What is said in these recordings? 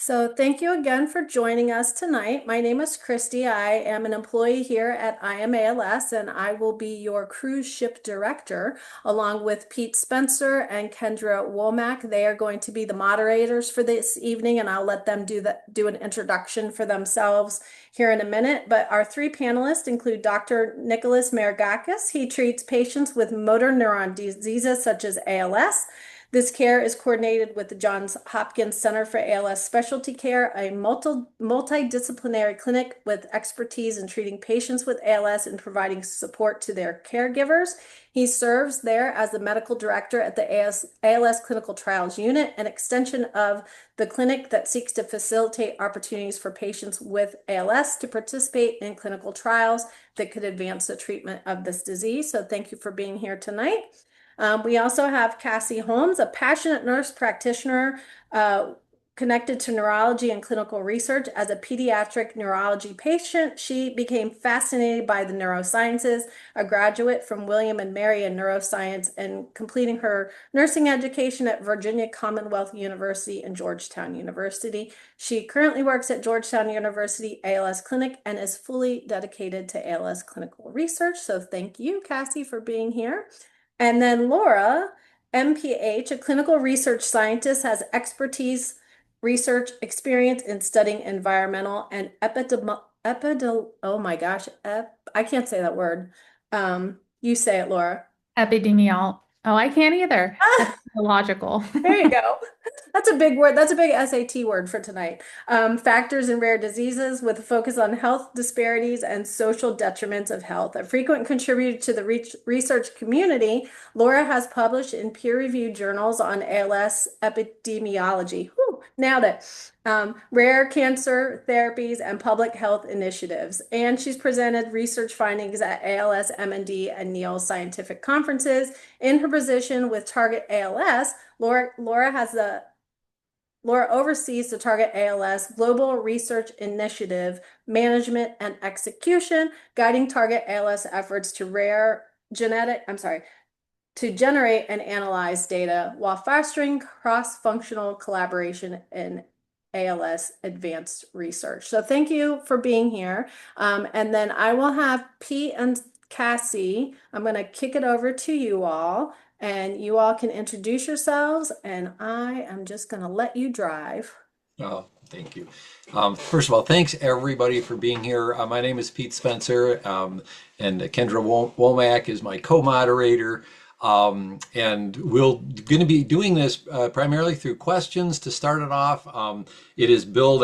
So thank you again for joining us tonight. My name is Christy. I am an employee here at ALS, and I will be your cruise ship director along with Pete Spencer and Kendra Womack. They are going to be the moderators for this evening, and I'll let them do an introduction for themselves here in a minute. But our three panelists include Dr. Nicholas Maragakis. He treats patients with motor neuron diseases such as ALS. This care is coordinated with the Johns Hopkins Center for ALS Specialty Care, a multidisciplinary clinic with expertise in treating patients with ALS and providing support to their caregivers. He serves there as the medical director at the ALS Clinical Trials Unit, an extension of the clinic that seeks to facilitate opportunities for patients with ALS to participate in clinical trials that could advance the treatment of this disease. So thank you for being here tonight. We also have Cassie Holmes, a passionate nurse practitioner connected to neurology and clinical research. As a pediatric neurology patient, she became fascinated by the neurosciences, a graduate from William and Mary in neuroscience, and completing her nursing education at Virginia Commonwealth University and Georgetown University. She currently works at Georgetown University ALS Clinic and is fully dedicated to ALS clinical research. So thank you, Cassie, for being here. And then Laura, MPH, a clinical research scientist, has expertise, research experience in studying environmental and oh my gosh, I can't say that word. You say it, Laura. Epidemiol. Oh, I can't either. Epidemiological. There you go. That's a big word. That's a big SAT word for tonight. Factors in rare diseases with a focus on health disparities and social detriments of health. A frequent contributor to the research community, Laura has published in peer-reviewed journals on ALS epidemiology. Whew, nailed it. Rare cancer therapies and public health initiatives. And she's presented research findings at ALS, MND, and NEAL scientific conferences. In her position with Target ALS, Laura oversees the Target ALS Global Research Initiative Management and Execution, guiding Target ALS efforts to generate and analyze data while fostering cross-functional collaboration in ALS advanced research. So thank you for being here. And then I will have Pete and Cassie. I'm going to kick it over to you all, and you all can introduce yourselves, and I am just going to let you drive. Oh, thank you. First of all, thanks everybody for being here. My name is Pete Spencer, and Kendra Womack is my co-moderator. And we're going to be doing this primarily through questions to start it off. It is billed,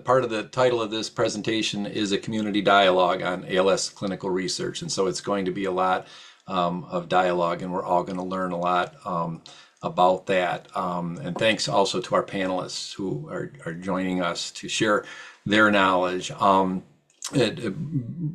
part of the title of this presentation is a community dialogue on ALS clinical research. And so it's going to be a lot of dialogue, and we're all going to learn a lot about that. And thanks also to our panelists who are joining us to share their knowledge. A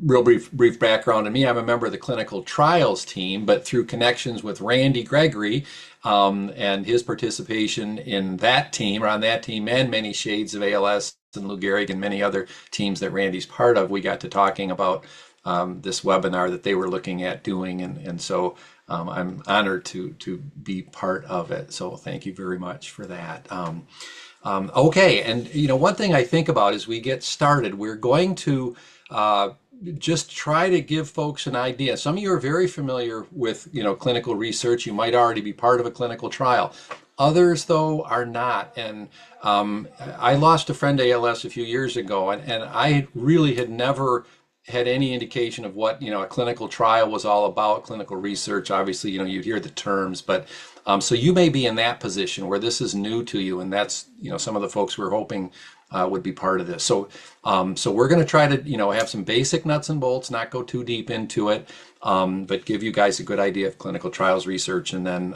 real brief background on me. I'm a member of the clinical trials team, but through connections with Randy Gregory and his participation in that team, or on that team, and many shades of ALS and Lou Gehrig and many other teams that Randy's part of, we got to talking about this webinar that they were looking at doing, and so I'm honored to be part of it. So thank you very much for that. Okay, and one thing I think about as we get started, we're going to just try to give folks an idea. Some of you are very familiar with clinical research. You might already be part of a clinical trial. Others, though, are not. And I lost a friend to ALS a few years ago, and I really had never had any indication of what a clinical trial was all about. Clinical research, obviously, you'd hear the terms, but so you may be in that position where this is new to you, and that's some of the folks we're hoping would be part of this. So so we're going to try to have some basic nuts and bolts, not go too deep into it, but give you guys a good idea of clinical trials research, and then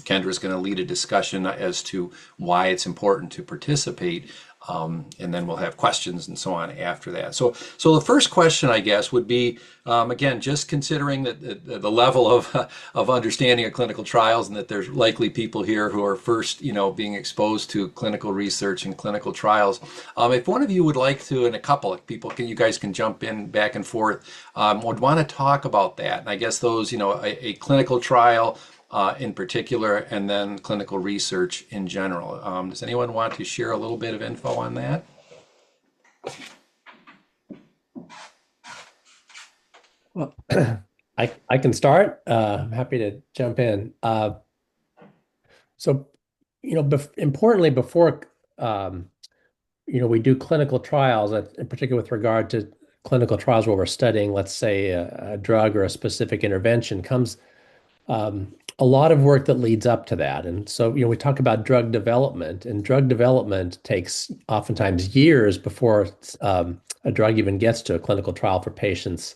Kendra's going to lead a discussion as to why it's important to participate. And then we'll have questions and so on after that. So the first question, I guess, would be, again, just considering that the level of understanding of clinical trials, and that there's likely people here who are first, being exposed to clinical research and clinical trials. If one of you would like to, and a couple of people, you guys can jump in back and forth, would want to talk about that. And I guess those, a clinical trial, in particular, and then clinical research in general. Does anyone want to share a little bit of info on that? Well, I can start. I'm happy to jump in. So, importantly, before um, we do clinical trials, in particular with regard to clinical trials where we're studying, let's say, a drug or a specific intervention, comes a lot of work that leads up to that. And so, we talk about drug development, and drug development takes oftentimes years before a drug even gets to a clinical trial for patients,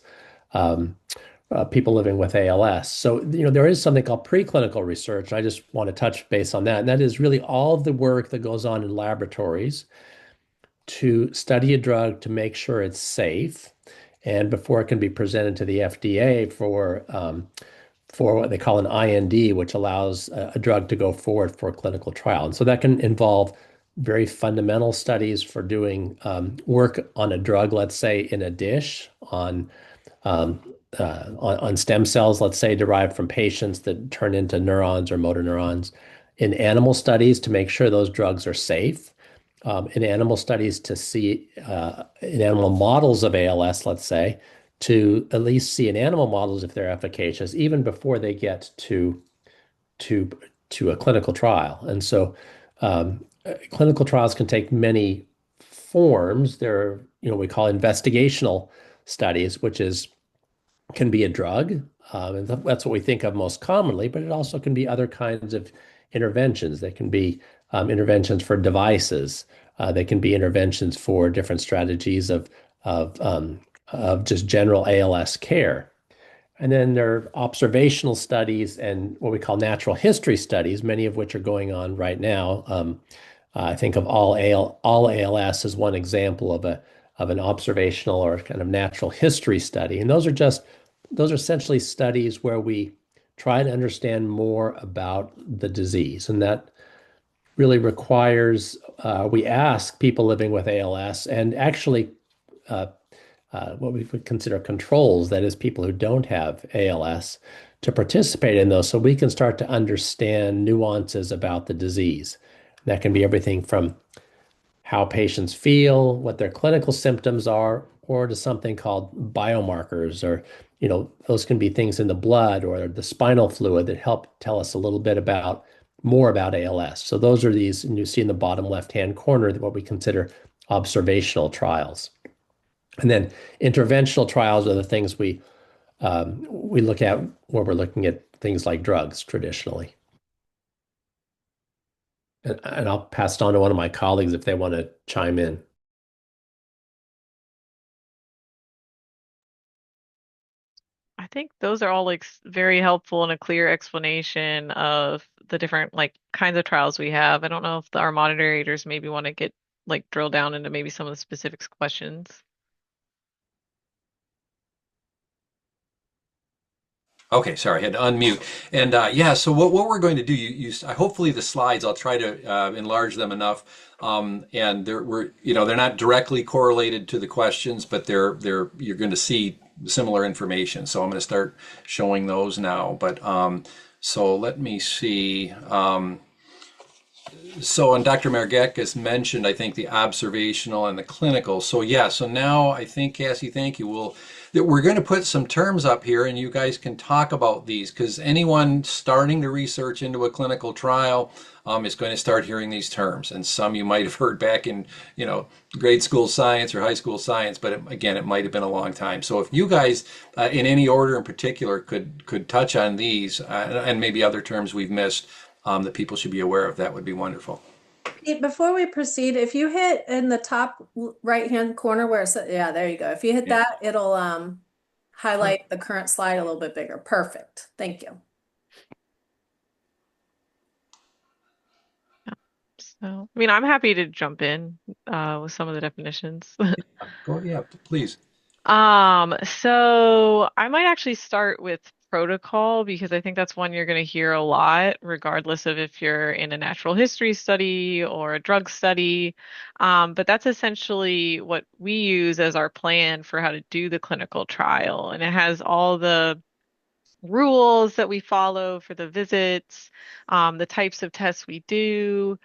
um, people living with ALS. So, there is something called preclinical research. I just want to touch base on that. And that is really all of the work that goes on in laboratories to study a drug to make sure it's safe, and before it can be presented to the FDA for what they call an IND, which allows a drug to go forward for a clinical trial. And so that can involve very fundamental studies for doing work on a drug, let's say in a dish, um, on stem cells, let's say derived from patients that turn into neurons or motor neurons, in animal studies to make sure those drugs are safe, in animal studies to see in animal models of ALS, let's say, to at least see in animal models if they're efficacious, even before they get to to a clinical trial. And so, clinical trials can take many forms. There are, we call investigational studies, which is can be a drug, and that's what we think of most commonly, but it also can be other kinds of interventions. They can be interventions for devices. They can be interventions for different strategies of just general ALS care. And then there are observational studies and what we call natural history studies, many of which are going on right now. I think of all ALS as one example of an observational or kind of natural history study. And those are essentially studies where we try to understand more about the disease. And that really requires we ask people living with ALS and actually uh, what we would consider controls, that is, people who don't have ALS, to participate in those so we can start to understand nuances about the disease. That can be everything from how patients feel, what their clinical symptoms are, or to something called biomarkers, or those can be things in the blood or the spinal fluid that help tell us a little bit about more about ALS. So those are these, and you see in the bottom left-hand corner, what we consider observational trials. And then interventional trials are the things we look at where we're looking at things like drugs traditionally. And I'll pass it on to one of my colleagues if they want to chime in. I think those are all like very helpful and a clear explanation of the different like kinds of trials we have. I don't know if our moderators maybe want to get like drill down into maybe some of the specific questions. Okay, sorry, I had to unmute. And yeah, so what we're going to do, hopefully the slides, I'll try to enlarge them enough. And they're not directly correlated to the questions, but you're going to see similar information. So I'm going to start showing those now. But so let me see. So, and Dr. Maragakis mentioned, I think, the observational and the clinical. So, yeah, so now I think, Cassie, thank you. We're going to put some terms up here and you guys can talk about these because anyone starting to research into a clinical trial is going to start hearing these terms. And some you might have heard back in, grade school science or high school science, but again, it might have been a long time. So if you guys, in any order in particular, could touch on these and maybe other terms we've missed, that people should be aware of, that would be wonderful. Before we proceed, if you hit in the top right-hand corner where it says, yeah, there you go. If you hit that, it'll highlight the current slide a little bit bigger. Perfect. Thank you. So, I mean, I'm happy to jump in with some of the definitions. Yeah, please. So I might actually start with protocol because I think that's one you're going to hear a lot, regardless of if you're in a natural history study or a drug study. But that's essentially what we use as our plan for how to do the clinical trial. And it has all the rules that we follow for the visits, the types of tests we do.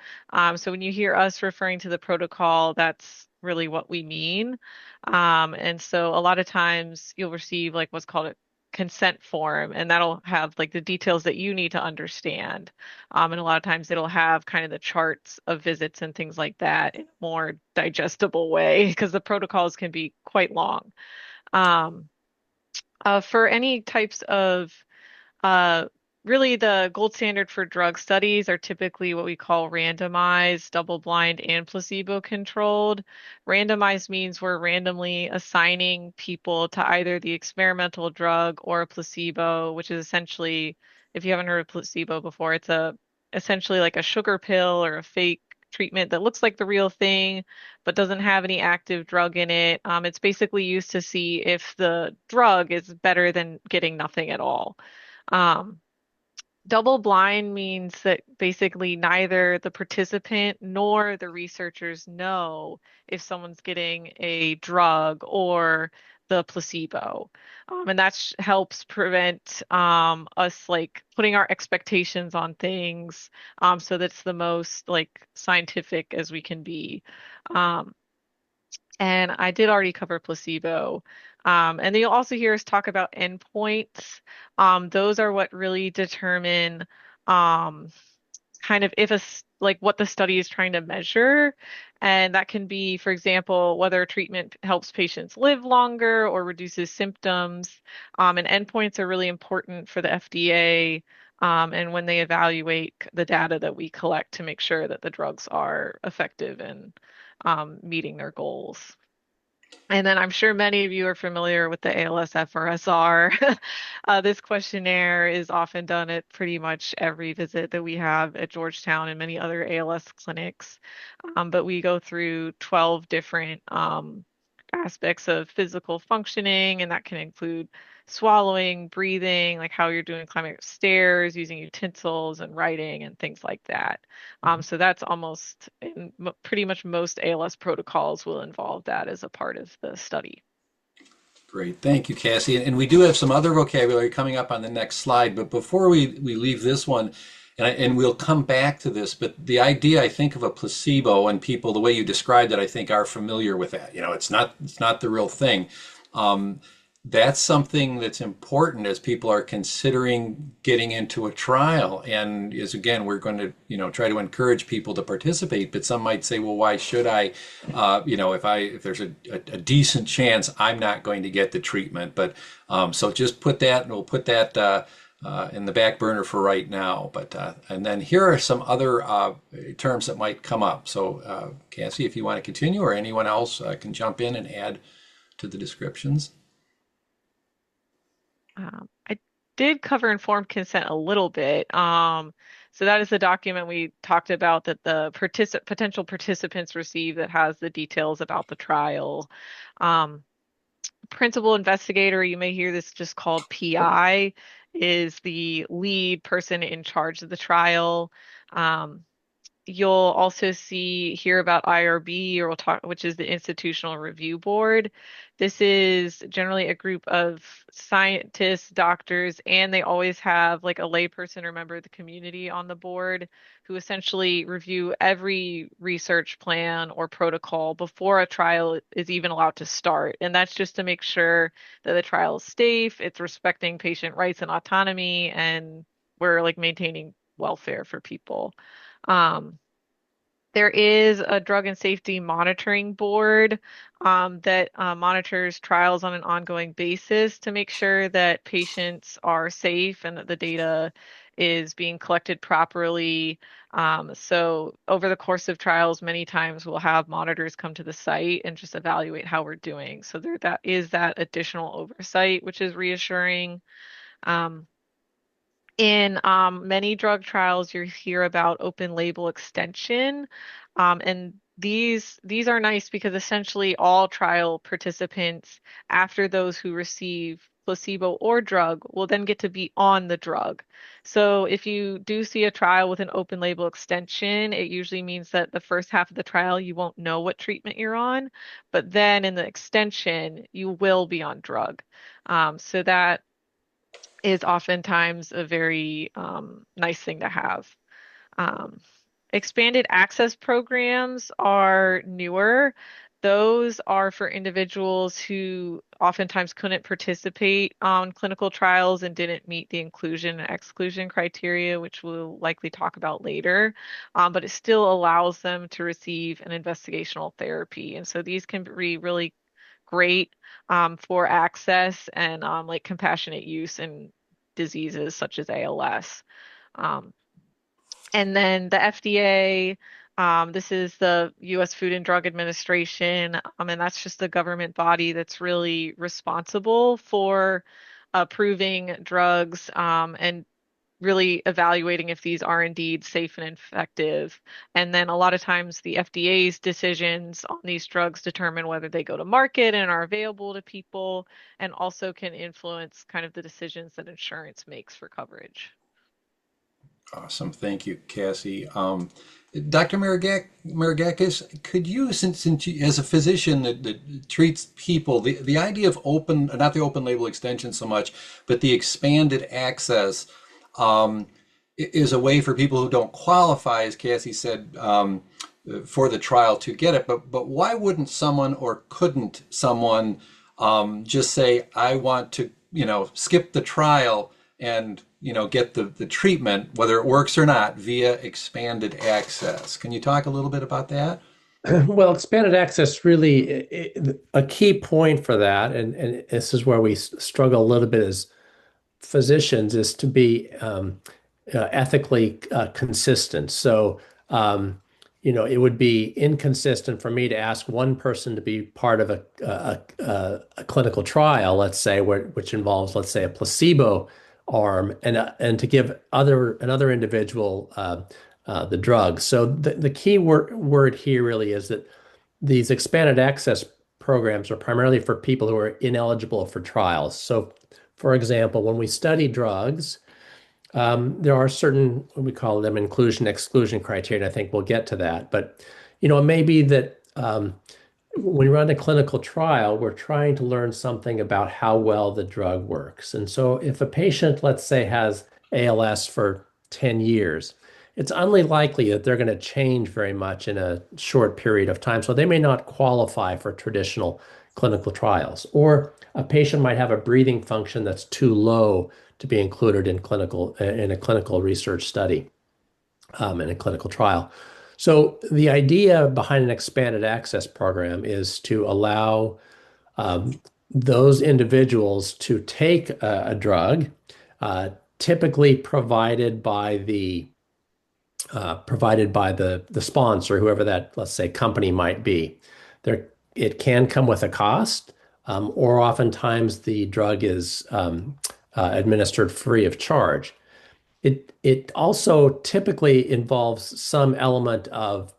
So when you hear us referring to the protocol, that's really what we mean. And so a lot of times you'll receive like what's called a consent form, and that'll have like the details that you need to understand. And a lot of times it'll have kind of the charts of visits and things like that in a more digestible way because the protocols can be quite long. Um, for any types of uh, really, the gold standard for drug studies are typically what we call randomized, double-blind, and placebo-controlled. Randomized means we're randomly assigning people to either the experimental drug or a placebo, which is essentially, if you haven't heard of placebo before, it's a essentially like a sugar pill or a fake treatment that looks like the real thing but doesn't have any active drug in it. It's basically used to see if the drug is better than getting nothing at all. Um, Double blind means that basically neither the participant nor the researchers know if someone's getting a drug or the placebo. And that helps prevent us like putting our expectations on things so that's the most like scientific as we can be. Um, and I did already cover placebo. And then you'll also hear us talk about endpoints. Those are what really determine um, kind of if like what the study is trying to measure. And that can be, for example, whether a treatment helps patients live longer or reduces symptoms. And endpoints are really important for the FDA. And when they evaluate the data that we collect to make sure that the drugs are effective and meeting their goals. And then I'm sure many of you are familiar with the ALS FRSR. This questionnaire is often done at pretty much every visit that we have at Georgetown and many other ALS clinics. But we go through 12 different aspects of physical functioning, and that can include swallowing, breathing, like how you're doing climbing up stairs, using utensils, and writing, and things like that. So that's almost in pretty much most ALS protocols will involve that as a part of the study. Great, thank you, Cassie. And we do have some other vocabulary coming up on the next slide, but before we leave this one, and we'll come back to this, but the idea, I think, of a placebo, and people, the way you described it, I think are familiar with that. You know, it's not the real thing. Um, that's something that's important as people are considering getting into a trial. And is again, we're going to, try to encourage people to participate. But some might say, well, why should I? If there's a decent chance I'm not going to get the treatment. But so just put that, and we'll put that in the back burner for right now. But and then here are some other terms that might come up. So Cassie, if you want to continue, or anyone else can jump in and add to the descriptions. I did cover informed consent a little bit. So that is the document we talked about that the potential participants receive that has the details about the trial. Um, Principal investigator, you may hear this just called PI, is the lead person in charge of the trial. Um, You'll also hear about IRB, or we'll talk, which is the Institutional Review Board. This is generally a group of scientists, doctors, and they always have like a layperson or member of the community on the board who essentially review every research plan or protocol before a trial is even allowed to start. And that's just to make sure that the trial is safe, it's respecting patient rights and autonomy, and we're like maintaining welfare for people. Um, there is a drug and safety monitoring board that monitors trials on an ongoing basis to make sure that patients are safe and that the data is being collected properly. So over the course of trials, many times we'll have monitors come to the site and just evaluate how we're doing. So there that is that additional oversight, which is reassuring. Um, in many drug trials, you hear about open label extension, and these are nice because essentially all trial participants, after those who receive placebo or drug, will then get to be on the drug. So if you do see a trial with an open label extension, it usually means that the first half of the trial you won't know what treatment you're on, but then in the extension you will be on drug. So that is oftentimes a very nice thing to have. Um, Expanded access programs are newer. Those are for individuals who oftentimes couldn't participate on clinical trials and didn't meet the inclusion and exclusion criteria, which we'll likely talk about later. But it still allows them to receive an investigational therapy. And so these can be really great for access and like compassionate use in diseases such as ALS. Um, and then the FDA, this is the US Food and Drug Administration, and that's just the government body that's really responsible for approving drugs and really evaluating if these are indeed safe and effective. And then a lot of times the FDA's decisions on these drugs determine whether they go to market and are available to people, and also can influence kind of the decisions that insurance makes for coverage. Awesome. Thank you, Cassie. Dr. Maragakis, could you, since you, as a physician that treats people, the idea of open, not the open label extension so much, but the expanded access um, is a way for people who don't qualify, as Cassie said, for the trial to get it. But why wouldn't someone or couldn't someone just say, I want to, skip the trial and get the treatment, whether it works or not, via expanded access? Can you talk a little bit about that? Well, expanded access really a key point for that, and this is where we struggle a little bit as physicians, is to be ethically consistent. So, it would be inconsistent for me to ask one person to be part of a clinical trial, let's say, which involves, let's say, a placebo arm, and to give another individual the drug. So the key word here really is that these expanded access programs are primarily for people who are ineligible for trials. So, for example, when we study drugs, there are certain, we call them inclusion exclusion criteria. I think we'll get to that. But, it may be that when we run a clinical trial, we're trying to learn something about how well the drug works. And so if a patient, let's say, has ALS for 10 years, it's unlikely that they're going to change very much in a short period of time. So they may not qualify for traditional clinical trials. Or a patient might have a breathing function that's too low to be included in a clinical research study, in a clinical trial. So the idea behind an expanded access program is to allow those individuals to take a drug, typically provided by the sponsor, whoever that, let's say, company might be. It can come with a cost, or oftentimes the drug is administered free of charge. It also typically involves some element of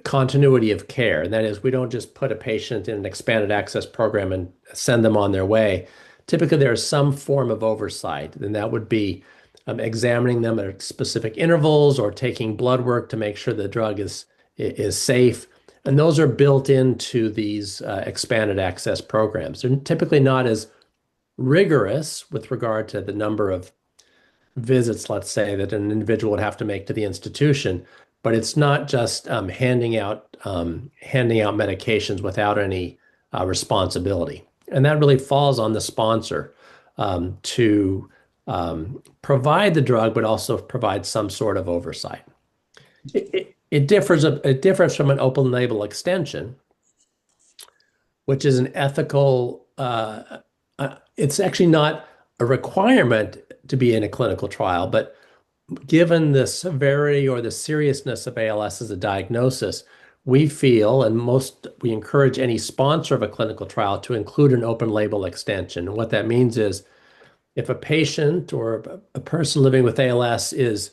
continuity of care. And that is, we don't just put a patient in an expanded access program and send them on their way. Typically, there's some form of oversight, and that would be examining them at specific intervals or taking blood work to make sure the drug is safe. And those are built into these expanded access programs. They're typically not as rigorous with regard to the number of visits, let's say, that an individual would have to make to the institution, but it's not just handing out medications without any responsibility. And that really falls on the sponsor to provide the drug, but also provide some sort of oversight. It differs from an open label extension, which is an ethical. It's actually not a requirement to be in a clinical trial, but given the severity or the seriousness of ALS as a diagnosis, we feel, and we encourage any sponsor of a clinical trial to include an open label extension. And what that means is, if a patient or a person living with ALS is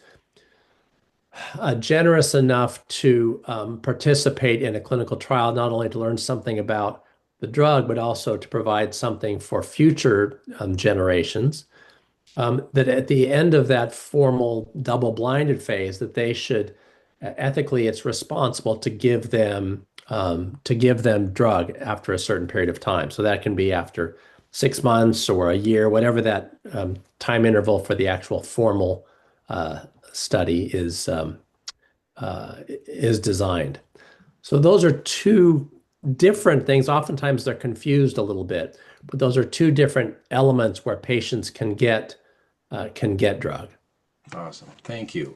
generous enough to participate in a clinical trial, not only to learn something about the drug, but also to provide something for future generations, that at the end of that formal double-blinded phase, that they should, ethically, it's responsible to give them drug after a certain period of time. So that can be after 6 months or a year, whatever that time interval for the actual formal study is designed. So those are two different things. Oftentimes they're confused a little bit, but those are two different elements where patients can get drug. Awesome. Thank you.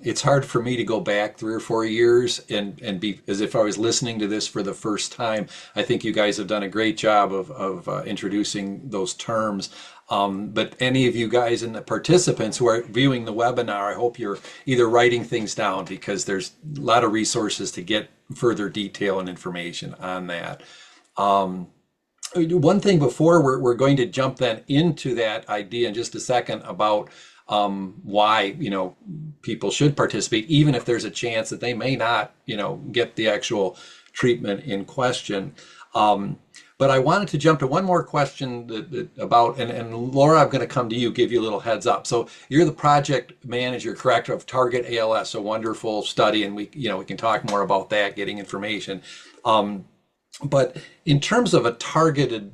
It's hard for me to go back 3 or 4 years and be as if I was listening to this for the first time. I think you guys have done a great job of introducing those terms. But any of you guys and the participants who are viewing the webinar, I hope you're either writing things down because there's a lot of resources to get further detail and information on that. One thing before we're going to jump then into that idea in just a second about why people should participate, even if there's a chance that they may not get the actual treatment in question. But I wanted to jump to one more question about, and Laura, I'm going to come to you, give you a little heads up. So you're the project manager, correct, of Target ALS, a wonderful study, and we can talk more about that, getting information. But in terms of a targeted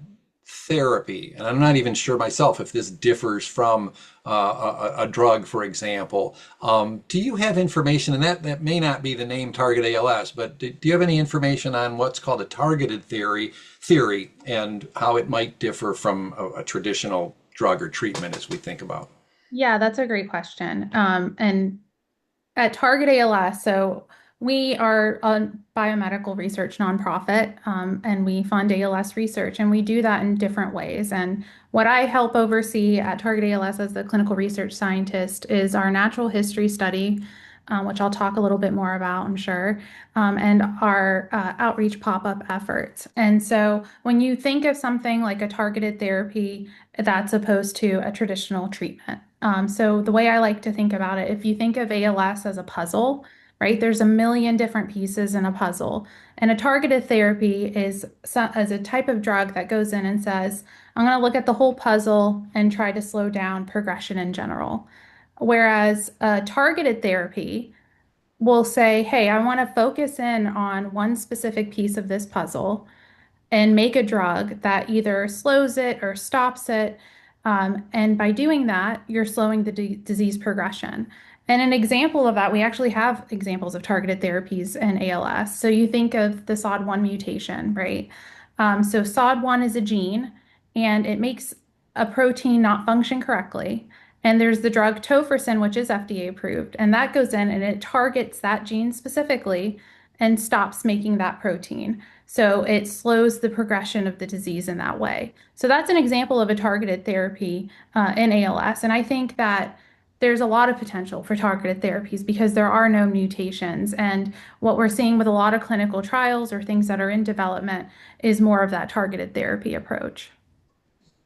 therapy, and I'm not even sure myself if this differs from a drug, for example, do you have information, and that may not be the name Target ALS, but do you have any information on what's called a targeted theory and how it might differ from a traditional drug or treatment as we think about? Yeah, that's a great question. And at Target ALS, so we are a biomedical research nonprofit, and we fund ALS research, and we do that in different ways. And what I help oversee at Target ALS as the clinical research scientist is our natural history study, which I'll talk a little bit more about, I'm sure, and our outreach pop-up efforts. And so when you think of something like a targeted therapy, that's opposed to a traditional treatment. So the way I like to think about it, if you think of ALS as a puzzle, right, there's a million different pieces in a puzzle. And a targeted therapy is a type of drug that goes in and says, I'm going to look at the whole puzzle and try to slow down progression in general. Whereas a targeted therapy will say, hey, I want to focus in on one specific piece of this puzzle and make a drug that either slows it or stops it. And by doing that, you're slowing the disease progression. And an example of that, we actually have examples of targeted therapies in ALS. So you think of the SOD1 mutation, right? So SOD1 is a gene, and it makes a protein not function correctly. And there's the drug tofersen, which is FDA approved, and that goes in and it targets that gene specifically and stops making that protein. So it slows the progression of the disease in that way. So that's an example of a targeted therapy in ALS. And I think that there's a lot of potential for targeted therapies because there are no mutations. And what we're seeing with a lot of clinical trials or things that are in development is more of that targeted therapy approach.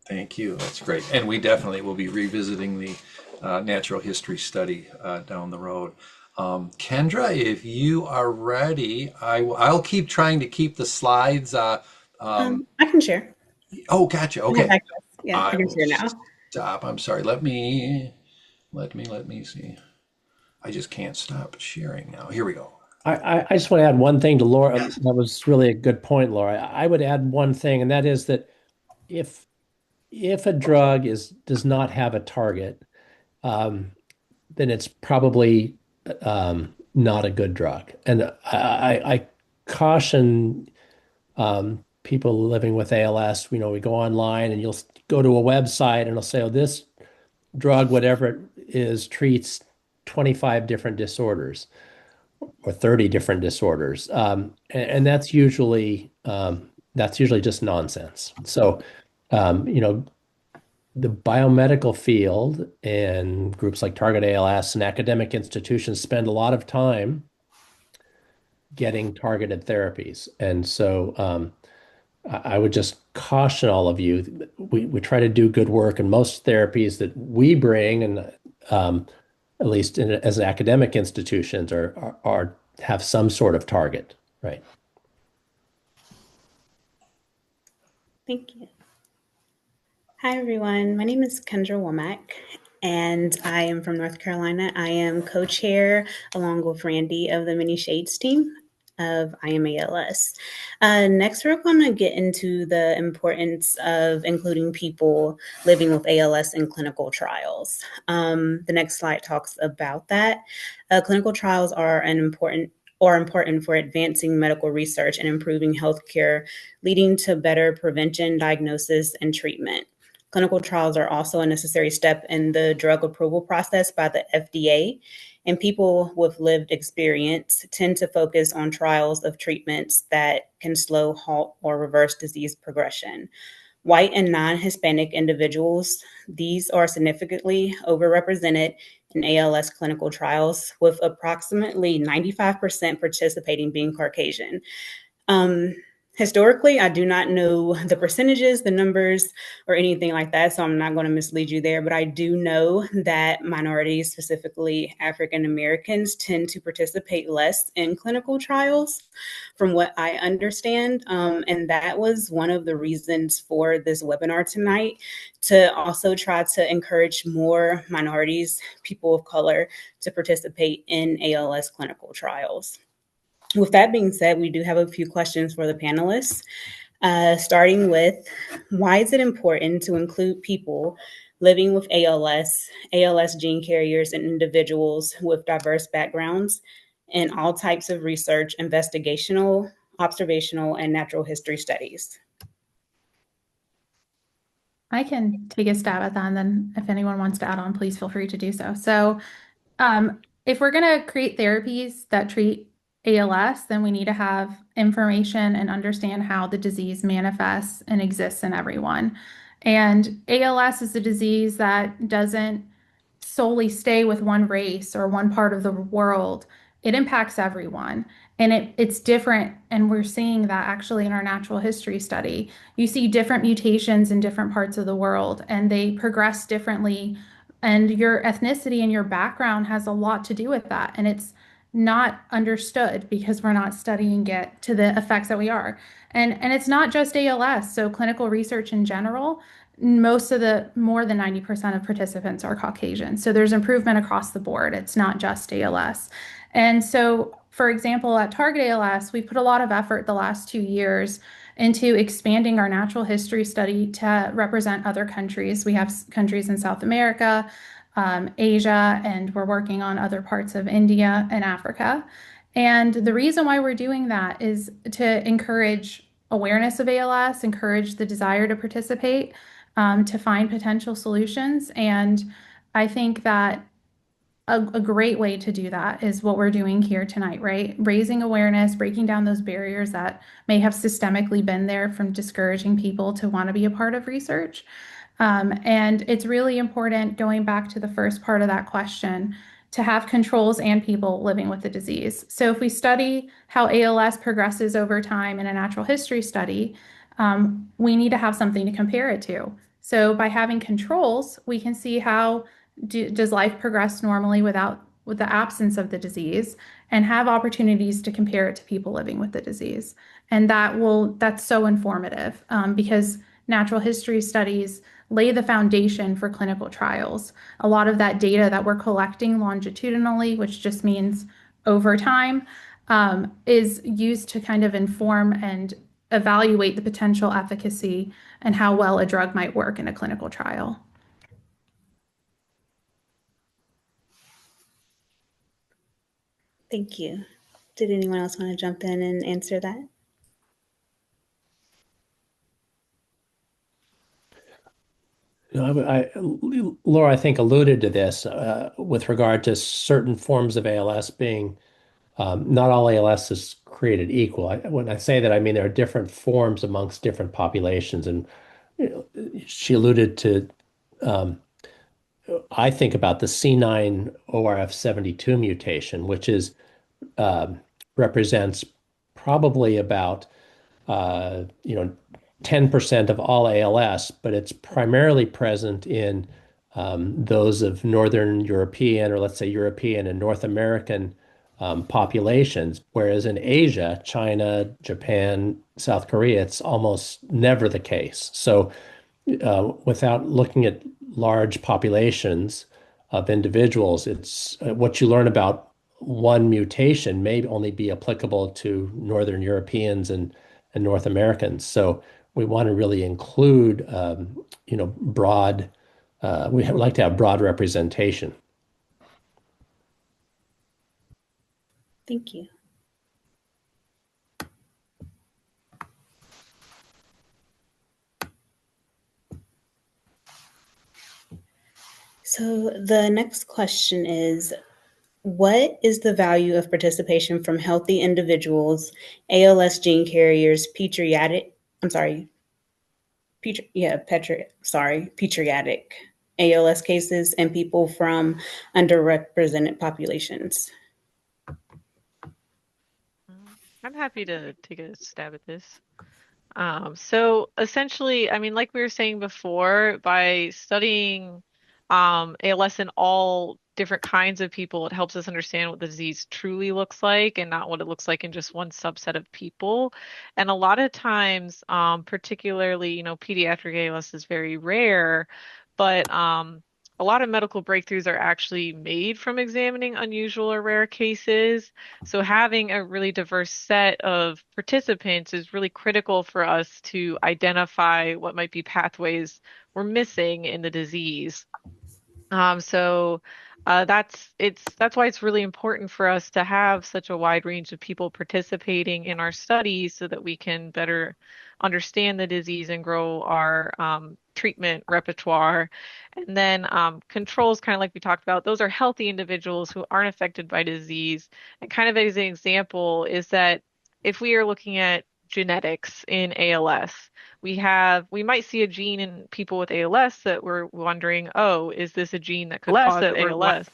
Thank you. That's great. And we definitely will be revisiting the natural history study down the road. Kendra, if you are ready, I'll keep trying to keep the slides. I can share. Oh, gotcha. Okay. Yeah, I can share now. Stop. I'm sorry. Let me see. I just can't stop sharing now. Here we go. I just want to add one thing to Laura. Yes. That was really a good point, Laura. I would add one thing, and that is that if a drug does not have a target, then it's probably not a good drug. And I caution people living with ALS. We go online and you'll go to a website and it'll say, oh, this drug, whatever it is, treats 25 different disorders or 30 different disorders. And that's usually just nonsense. So, the biomedical field and groups like Target ALS and academic institutions spend a lot of time getting targeted therapies. And so I would just caution all of you, we try to do good work, and most therapies that we bring, and at least as academic institutions, are have some sort of target, right? Thank you. Hi, everyone. My name is Kendra Womack, and I am from North Carolina. I am co-chair, along with Randy, of the Many Shades team. of IMALS. Next, we're going to get into the importance of including people living with ALS in clinical trials. The next slide talks about that. Clinical trials are important for advancing medical research and improving healthcare, leading to better prevention, diagnosis, and treatment. Clinical trials are also a necessary step in the drug approval process by the FDA, and people with lived experience tend to focus on trials of treatments that can slow, halt, or reverse disease progression. White and non-Hispanic individuals, these are significantly overrepresented in ALS clinical trials, with approximately 95% participating being Caucasian. Um, Historically, I do not know the percentages, the numbers, or anything like that, so I'm not going to mislead you there, but I do know that minorities, specifically African Americans, tend to participate less in clinical trials, from what I understand. And that was one of the reasons for this webinar tonight, to also try to encourage more minorities, people of color, to participate in ALS clinical trials. With that being said, we do have a few questions for the panelists, starting with, why is it important to include people living with ALS gene carriers, and individuals with diverse backgrounds in all types of research, investigational, observational, and natural history studies? I can take a stab at that, and then if anyone wants to add on, please feel free to do so. So, if we're going to create therapies that treat ALS, then we need to have information and understand how the disease manifests and exists in everyone. And ALS is a disease that doesn't solely stay with one race or one part of the world. It impacts everyone. And it's different. And we're seeing that actually in our natural history study. You see different mutations in different parts of the world, and they progress differently. And your ethnicity and your background has a lot to do with that. And it's not understood because we're not studying it to the effects that we are. And it's not just ALS. So clinical research in general, most of the more than 90% of participants are Caucasian. So there's improvement across the board. It's not just ALS. And so, for example, at Target ALS, we put a lot of effort the last 2 years into expanding our natural history study to represent other countries. We have countries in South America, Asia, and we're working on other parts of India and Africa. And the reason why we're doing that is to encourage awareness of ALS, encourage the desire to participate, to find potential solutions. And I think that a great way to do that is what we're doing here tonight, right? Raising awareness, breaking down those barriers that may have systemically been there from discouraging people to want to be a part of research. And it's really important, going back to the first part of that question, to have controls and people living with the disease. So if we study how ALS progresses over time in a natural history study, we need to have something to compare it to. So by having controls, we can see how does life progress normally with the absence of the disease, and have opportunities to compare it to people living with the disease. And that's so informative, because natural history studies lay the foundation for clinical trials. A lot of that data that we're collecting longitudinally, which just means over time, is used to kind of inform and evaluate the potential efficacy and how well a drug might work in a clinical trial. Thank you. Did anyone else want to jump in and answer that? Laura, I think, alluded to this with regard to certain forms of ALS being, not all ALS is created equal. When I say that, I mean there are different forms amongst different populations. And she alluded to, I think about the C9orf72 mutation, which represents probably about uh, you know 10% of all ALS, but it's primarily present in those of Northern European, or let's say European and North American populations, whereas in Asia, China, Japan, South Korea, it's almost never the case. So without looking at large populations of individuals, it's what you learn about one mutation may only be applicable to Northern Europeans and North Americans. So we want to really include, broad, we would like to have broad representation. Thank you. So the next question is, what is the value of participation from healthy individuals, ALS gene carriers, pediatric ALS cases, and people from underrepresented populations? I'm happy to take a stab at this. So essentially, I mean, like we were saying before, by studying ALS in all different kinds of people, it helps us understand what the disease truly looks like and not what it looks like in just one subset of people. And a lot of times, particularly, pediatric ALS is very rare, but a lot of medical breakthroughs are actually made from examining unusual or rare cases. So having a really diverse set of participants is really critical for us to identify what might be pathways we're missing in the disease. That's why it's really important for us to have such a wide range of people participating in our studies so that we can better understand the disease and grow our treatment repertoire. And then controls, kind of like we talked about, those are healthy individuals who aren't affected by disease. And kind of as an example is that if we are looking at genetics in ALS, we might see a gene in people with ALS that we're wondering, oh, is this a gene that could cause ALS?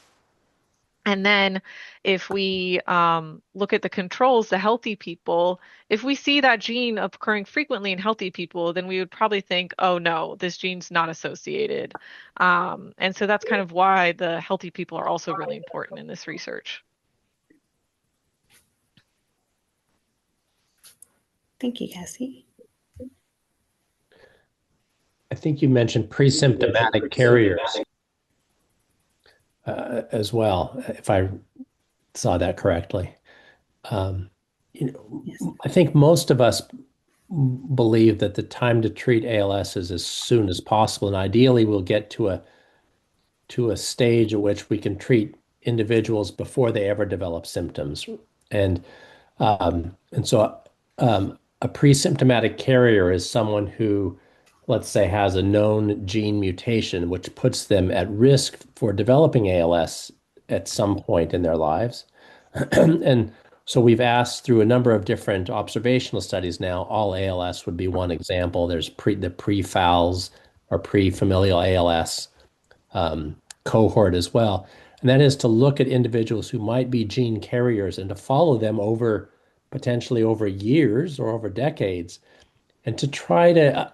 And then if we look at the controls, the healthy people, if we see that gene occurring frequently in healthy people, then we would probably think, oh no, this gene's not associated. And so that's kind of why the healthy people are also really important in this research. Thank you, Cassie. I think you mentioned pre-symptomatic carriers as well, if I saw that correctly. Yes. I think most of us believe that the time to treat ALS is as soon as possible, and ideally we'll get to a stage at which we can treat individuals before they ever develop symptoms. And so a pre-symptomatic carrier is someone who, let's say, has a known gene mutation, which puts them at risk for developing ALS at some point in their lives. And so we've asked through a number of different observational studies now, all ALS would be one example. There's the pre-FALS or pre-familial ALS cohort as well. And that is to look at individuals who might be gene carriers and to follow them potentially over years or over decades, and to try to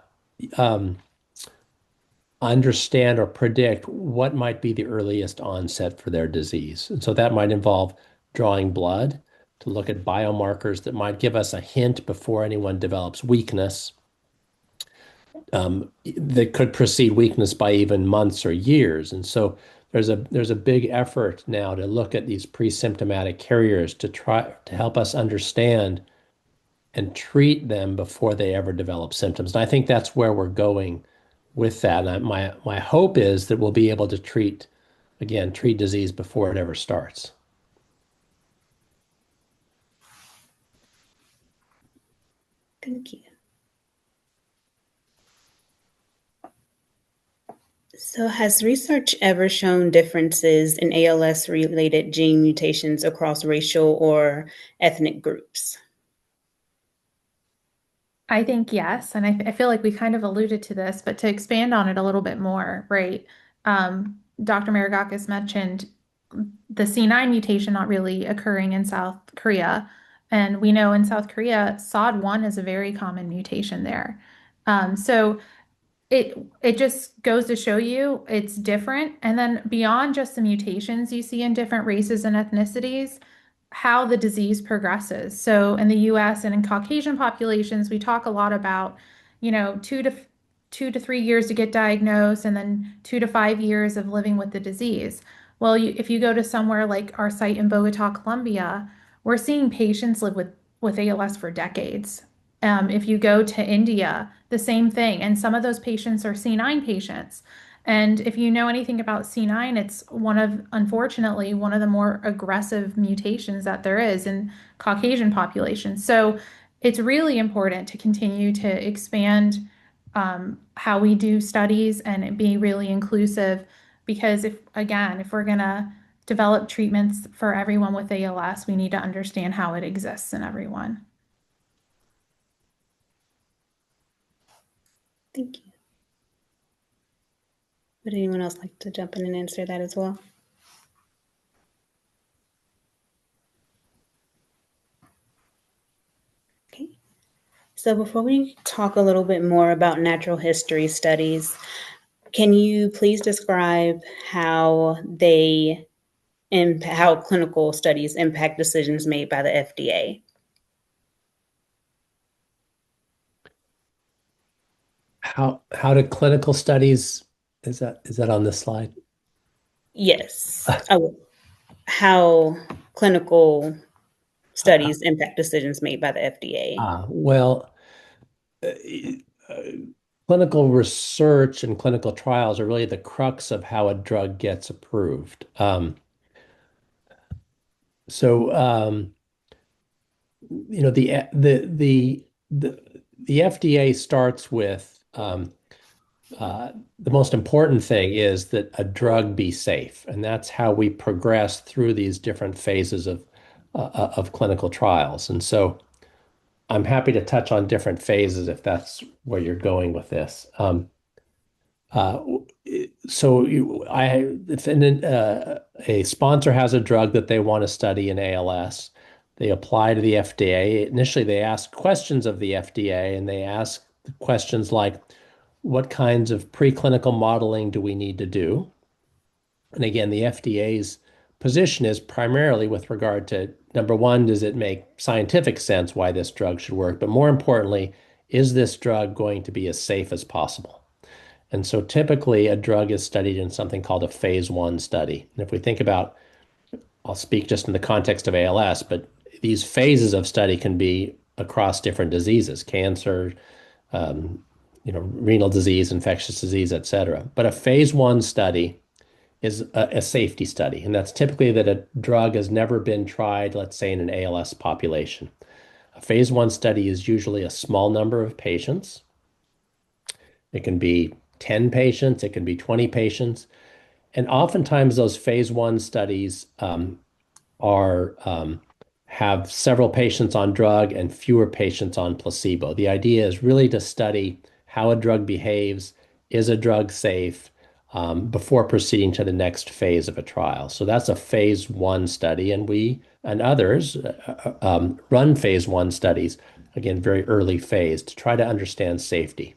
understand or predict what might be the earliest onset for their disease. And so that might involve drawing blood to look at biomarkers that might give us a hint before anyone develops weakness. That could precede weakness by even months or years. And so there's a big effort now to look at these pre-symptomatic carriers to try to help us understand and treat them before they ever develop symptoms. And I think that's where we're going with that. And my hope is that we'll be able to treat disease before it ever starts. Thank you. So has research ever shown differences in ALS-related gene mutations across racial or ethnic groups? I think yes, and I feel like we kind of alluded to this, but to expand on it a little bit more, right? Dr. Maragakis mentioned the C9 mutation not really occurring in South Korea, and we know in South Korea, SOD1 is a very common mutation there. So it just goes to show you it's different. And then beyond just the mutations you see in different races and ethnicities, how the disease progresses. So in the US and in Caucasian populations, we talk a lot about, 2 to 3 years to get diagnosed and then 2 to 5 years of living with the disease. Well, if you go to somewhere like our site in Bogota, Colombia, we're seeing patients live with ALS for decades. If you go to India, the same thing. And some of those patients are C9 patients. And if you know anything about C9, it's unfortunately, one of the more aggressive mutations that there is in Caucasian populations. So it's really important to continue to expand how we do studies and be really inclusive because if we're gonna develop treatments for everyone with ALS, we need to understand how it exists in everyone. Thank you. Would anyone else like to jump in and answer that as well? Okay. So before we talk a little bit more about natural history studies, can you please describe how how clinical studies impact decisions made by the FDA? How do clinical studies, is that on this slide? Yes. Oh, how clinical studies impact decisions made by the FDA? Well, uh, uh, clinical research and clinical trials are really the crux of how a drug gets approved. So, the FDA starts with the most important thing is that a drug be safe, and that's how we progress through these different phases of clinical trials. And so I'm happy to touch on different phases if that's where you're going with this. Uh, so if a sponsor has a drug that they want to study in ALS, they apply to the FDA. Initially, they ask questions of the FDA, and they ask questions like, what kinds of preclinical modeling do we need to do? And again, the FDA's position is primarily with regard to number one, does it make scientific sense why this drug should work? But more importantly, is this drug going to be as safe as possible? And so typically a drug is studied in something called a phase one study. And if we think about, I'll speak just in the context of ALS, but these phases of study can be across different diseases, cancer, um, renal disease, infectious disease, et cetera. But a phase one study is a safety study, and that's typically that a drug has never been tried, let's say, in an ALS population. A phase one study is usually a small number of patients. It can be 10 patients, it can be 20 patients. And oftentimes those phase one studies are have several patients on drug and fewer patients on placebo. The idea is really to study how a drug behaves, is a drug safe, before proceeding to the next phase of a trial. So that's a phase one study, and we and others run phase one studies, again, very early phase, to try to understand safety.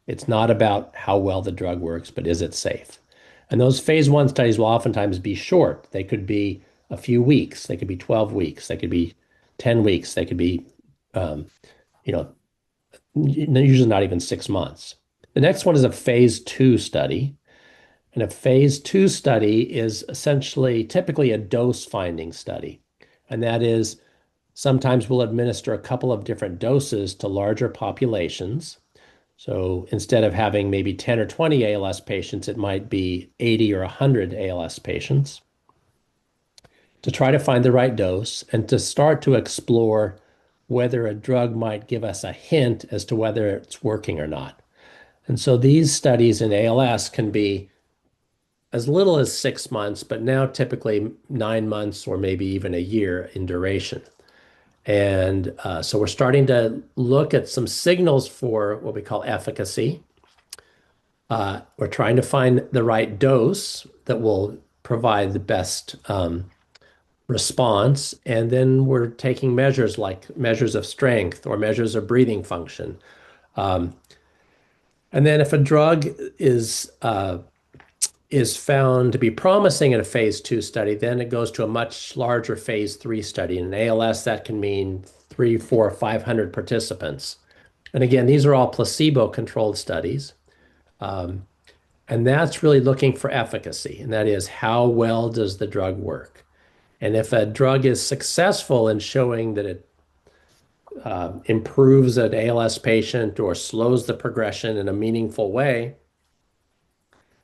It's not about how well the drug works, but is it safe? And those phase one studies will oftentimes be short. They could be a few weeks, they could be 12 weeks, they could be 10 weeks, they could be, um, you know, usually not even 6 months. The next one is a phase two study. And a phase two study is essentially typically a dose finding study. And that is sometimes we'll administer a couple of different doses to larger populations. So instead of having maybe 10 or 20 ALS patients, it might be 80 or 100 ALS patients to try to find the right dose and to start to explore whether a drug might give us a hint as to whether it's working or not. And so these studies in ALS can be as little as 6 months, but now typically 9 months or maybe even a year in duration. And so we're starting to look at some signals for what we call efficacy. We're trying to find the right dose that will provide the best response. And then we're taking measures like measures of strength or measures of breathing function. Um, and then if a drug is found to be promising in a phase two study, then it goes to a much larger phase three study. In ALS, that can mean 3, 4, 500 participants. And again, these are all placebo-controlled studies. And And that's really looking for efficacy. And that is, how well does the drug work? And if a drug is successful in showing that it improves an ALS patient or slows the progression in a meaningful way,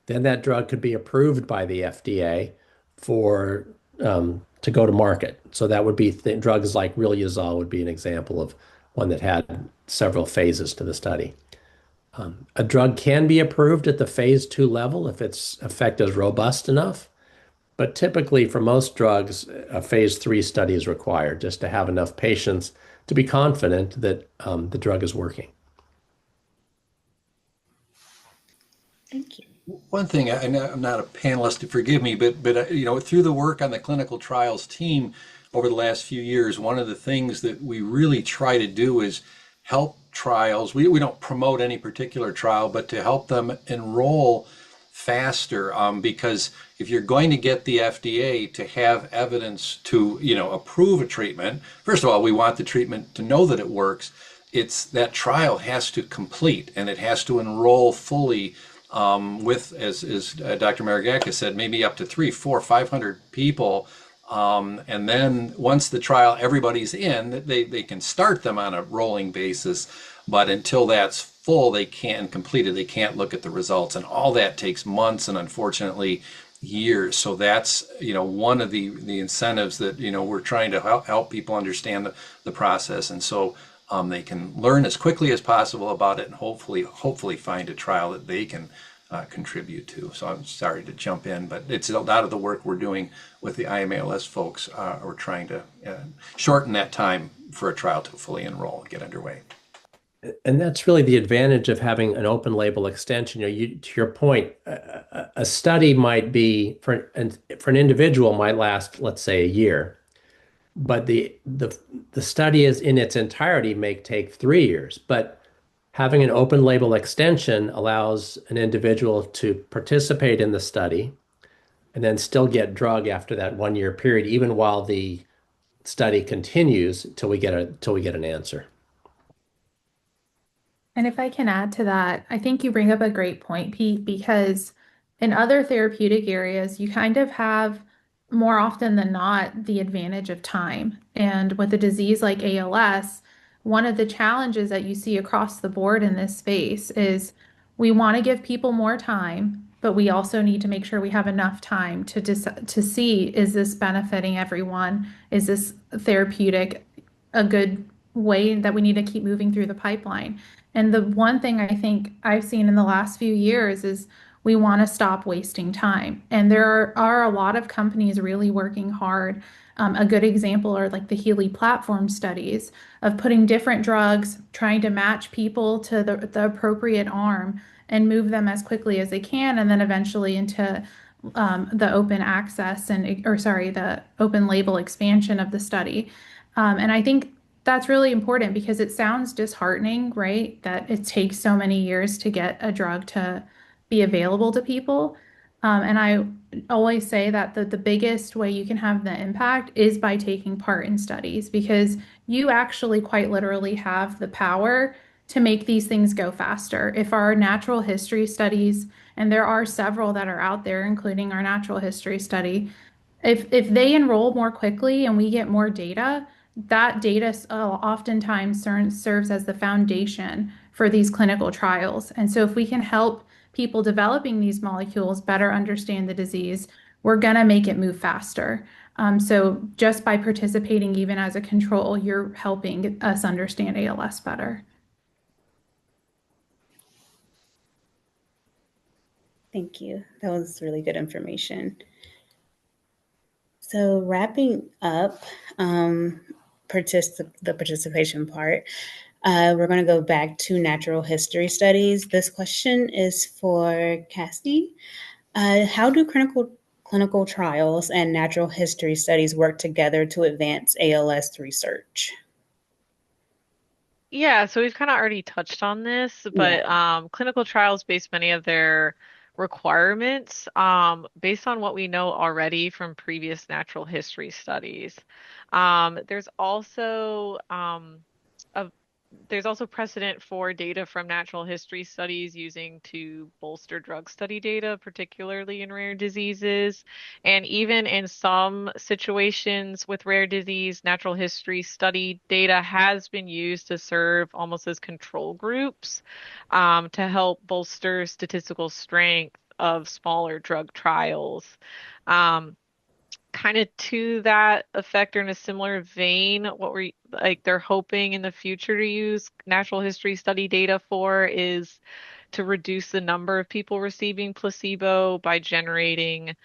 then that drug could be approved by the FDA for to go to market. So that would be drugs like Riluzole would be an example of one that had several phases to the study. A drug can be approved at the phase 2 level if its effect is robust enough, but typically for most drugs, a phase 3 study is required just to have enough patients to be confident that the drug is working. Thank you. One thing, I'm not a panelist, forgive me, but through the work on the clinical trials team over the last few years, one of the things that we really try to do is help trials. We don't promote any particular trial, but to help them enroll faster, because if you're going to get the FDA to have evidence to approve a treatment, first of all, we want the treatment to know that it works. It's that trial has to complete and it has to enroll fully, with, as Dr. Maragakis said, maybe up to 300, 400, 500 people. And then once the trial, everybody's in, they can start them on a rolling basis. But until that's full, they can't complete it. They can't look at the results. And all that takes months and unfortunately years. So that's, one of the incentives that, we're trying to help people understand the process. And so they can learn as quickly as possible about it and hopefully find a trial that they can contribute to. So I'm sorry to jump in, but it's a lot of the work we're doing with the IMALS folks. We're trying to shorten that time for a trial to fully enroll and get underway. And that's really the advantage of having an open label extension. To your point, a study might be for an individual might last, let's say, a year, but the study is in its entirety may take 3 years. But having an open label extension allows an individual to participate in the study and then still get drug after that 1 year period, even while the study continues till we get an answer. And if I can add to that, I think you bring up a great point, Pete, because in other therapeutic areas, you kind of have more often than not the advantage of time. And with a disease like ALS, one of the challenges that you see across the board in this space is we want to give people more time, but we also need to make sure we have enough time to see, is this benefiting everyone? Is this therapeutic a good way that we need to keep moving through the pipeline? And the one thing I think I've seen in the last few years is we want to stop wasting time. And there are a lot of companies really working hard. A good example are like the Healy platform studies of putting different drugs, trying to match people to the appropriate arm and move them as quickly as they can, and then eventually into the open access the open label expansion of the study. And I think that's really important because it sounds disheartening, right? That it takes so many years to get a drug to be available to people. And I always say that the biggest way you can have the impact is by taking part in studies because you actually quite literally have the power to make these things go faster. If our natural history studies, and there are several that are out there, including our natural history study, if they enroll more quickly and we get more data, that data oftentimes serves as the foundation for these clinical trials. And so if we can help people developing these molecules better understand the disease, we're going to make it move faster. So just by participating even as a control, you're helping us understand ALS better. Thank you. That was really good information. So wrapping up the participation part, we're going to go back to natural history studies. This question is for Cassie. How do clinical trials and natural history studies work together to advance ALS research? Yeah, so we've kind of already touched on this, but clinical trials base many of their requirements based on what we know already from previous natural history studies. There's also a there's also precedent for data from natural history studies using to bolster drug study data, particularly in rare diseases. And even in some situations with rare disease, natural history study data has been used to serve almost as control groups, to help bolster statistical strength of smaller drug trials. Um, Kind of to that effect or in a similar vein, what we're like they're hoping in the future to use natural history study data for is to reduce the number of people receiving placebo by generating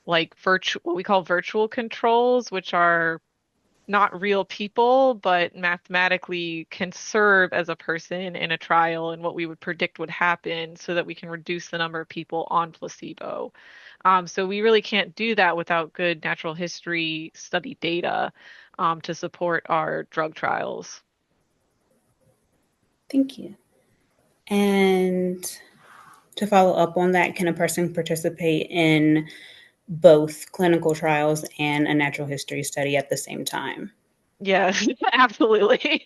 like virtual what we call virtual controls, which are not real people, but mathematically can serve as a person in a trial and what we would predict would happen so that we can reduce the number of people on placebo. So we really can't do that without good natural history study data to support our drug trials. Thank you. And to follow up on that, can a person participate in both clinical trials and a natural history study at the same time? Yes, absolutely.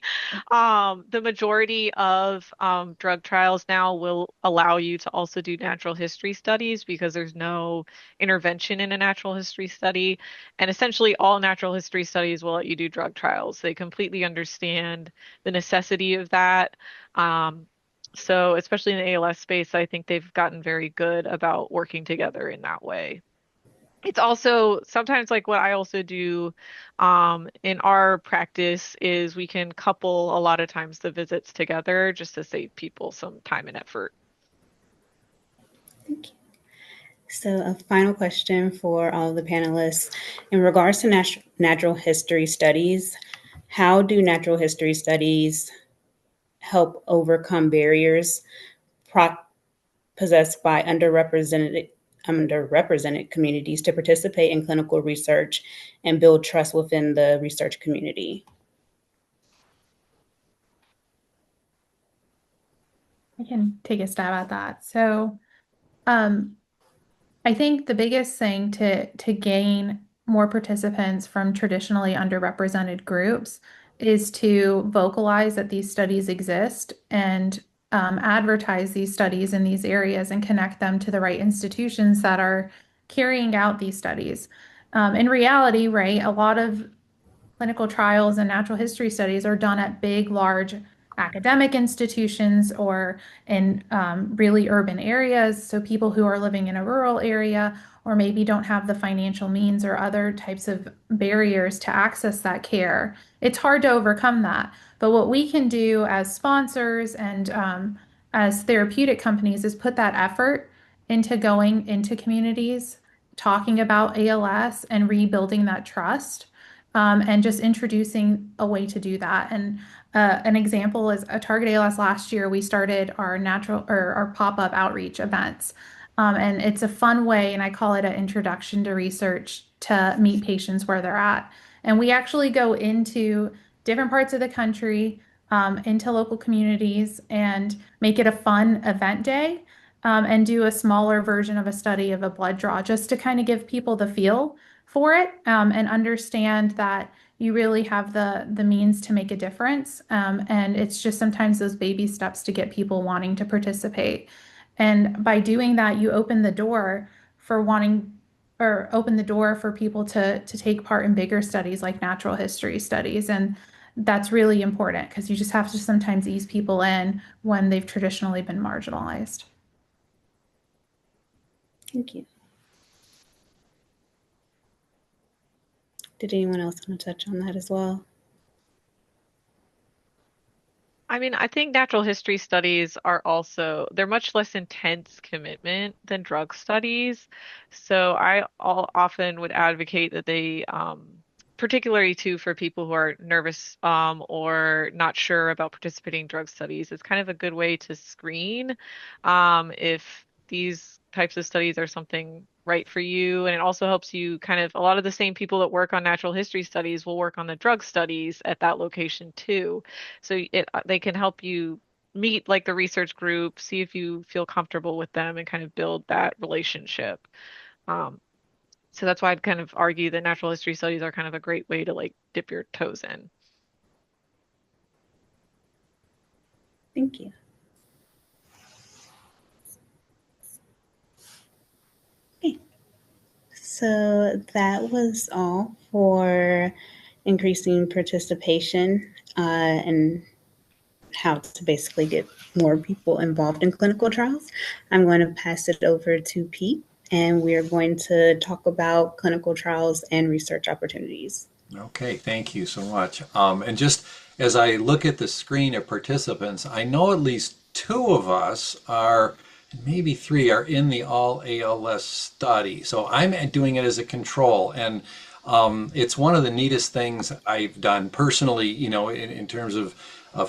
The majority of drug trials now will allow you to also do natural history studies because there's no intervention in a natural history study. And essentially, all natural history studies will let you do drug trials. They completely understand the necessity of that. Um, so, especially in the ALS space, I think they've gotten very good about working together in that way. It's also sometimes like what I also do in our practice is we can couple a lot of times the visits together just to save people some time and effort. Thank you. So, a final question for all of the panelists. In regards to natural history studies, how do natural history studies help overcome barriers possessed by underrepresented communities to participate in clinical research and build trust within the research community? I can take a stab at that. So, um, I think the biggest thing to gain more participants from traditionally underrepresented groups is to vocalize that these studies exist and advertise these studies in these areas and connect them to the right institutions that are carrying out these studies. In reality, right, a lot of clinical trials and natural history studies are done at big, large academic institutions or in really urban areas. So people who are living in a rural area or maybe don't have the financial means or other types of barriers to access that care. It's hard to overcome that. But what we can do as sponsors and as therapeutic companies is put that effort into going into communities, talking about ALS and rebuilding that trust, and just introducing a way to do that. And an example is a Target ALS last year, we started our natural or our pop-up outreach events. And it's a fun way, and I call it an introduction to research to meet patients where they're at. And we actually go into different parts of the country, into local communities, and make it a fun event day, and do a smaller version of a study of a blood draw just to kind of give people the feel for it, and understand that you really have the means to make a difference. And it's just sometimes those baby steps to get people wanting to participate. And by doing that, you open the door for wanting or open the door for people to take part in bigger studies like natural history studies. And that's really important because you just have to sometimes ease people in when they've traditionally been marginalized. Thank you. Did anyone else want to touch on that as well? I mean, I think natural history studies are also, they're much less intense commitment than drug studies. So often would advocate that they, particularly too for people who are nervous or not sure about participating in drug studies, it's kind of a good way to screen if these types of studies are something right for you. And it also helps you kind of, a lot of the same people that work on natural history studies will work on the drug studies at that location too. So they can help you meet like the research group, see if you feel comfortable with them and kind of build that relationship. Um, so that's why I'd kind of argue that natural history studies are kind of a great way to like dip your toes in. Thank you. Okay. So that was all for increasing participation and how to basically get more people involved in clinical trials. I'm going to pass it over to Pete, and we're going to talk about clinical trials and research opportunities. Okay, thank you so much. And just as I look at the screen of participants, I know at least two of us are, maybe three, are in the all ALS study. So I'm doing it as a control. And it's one of the neatest things I've done personally, in terms of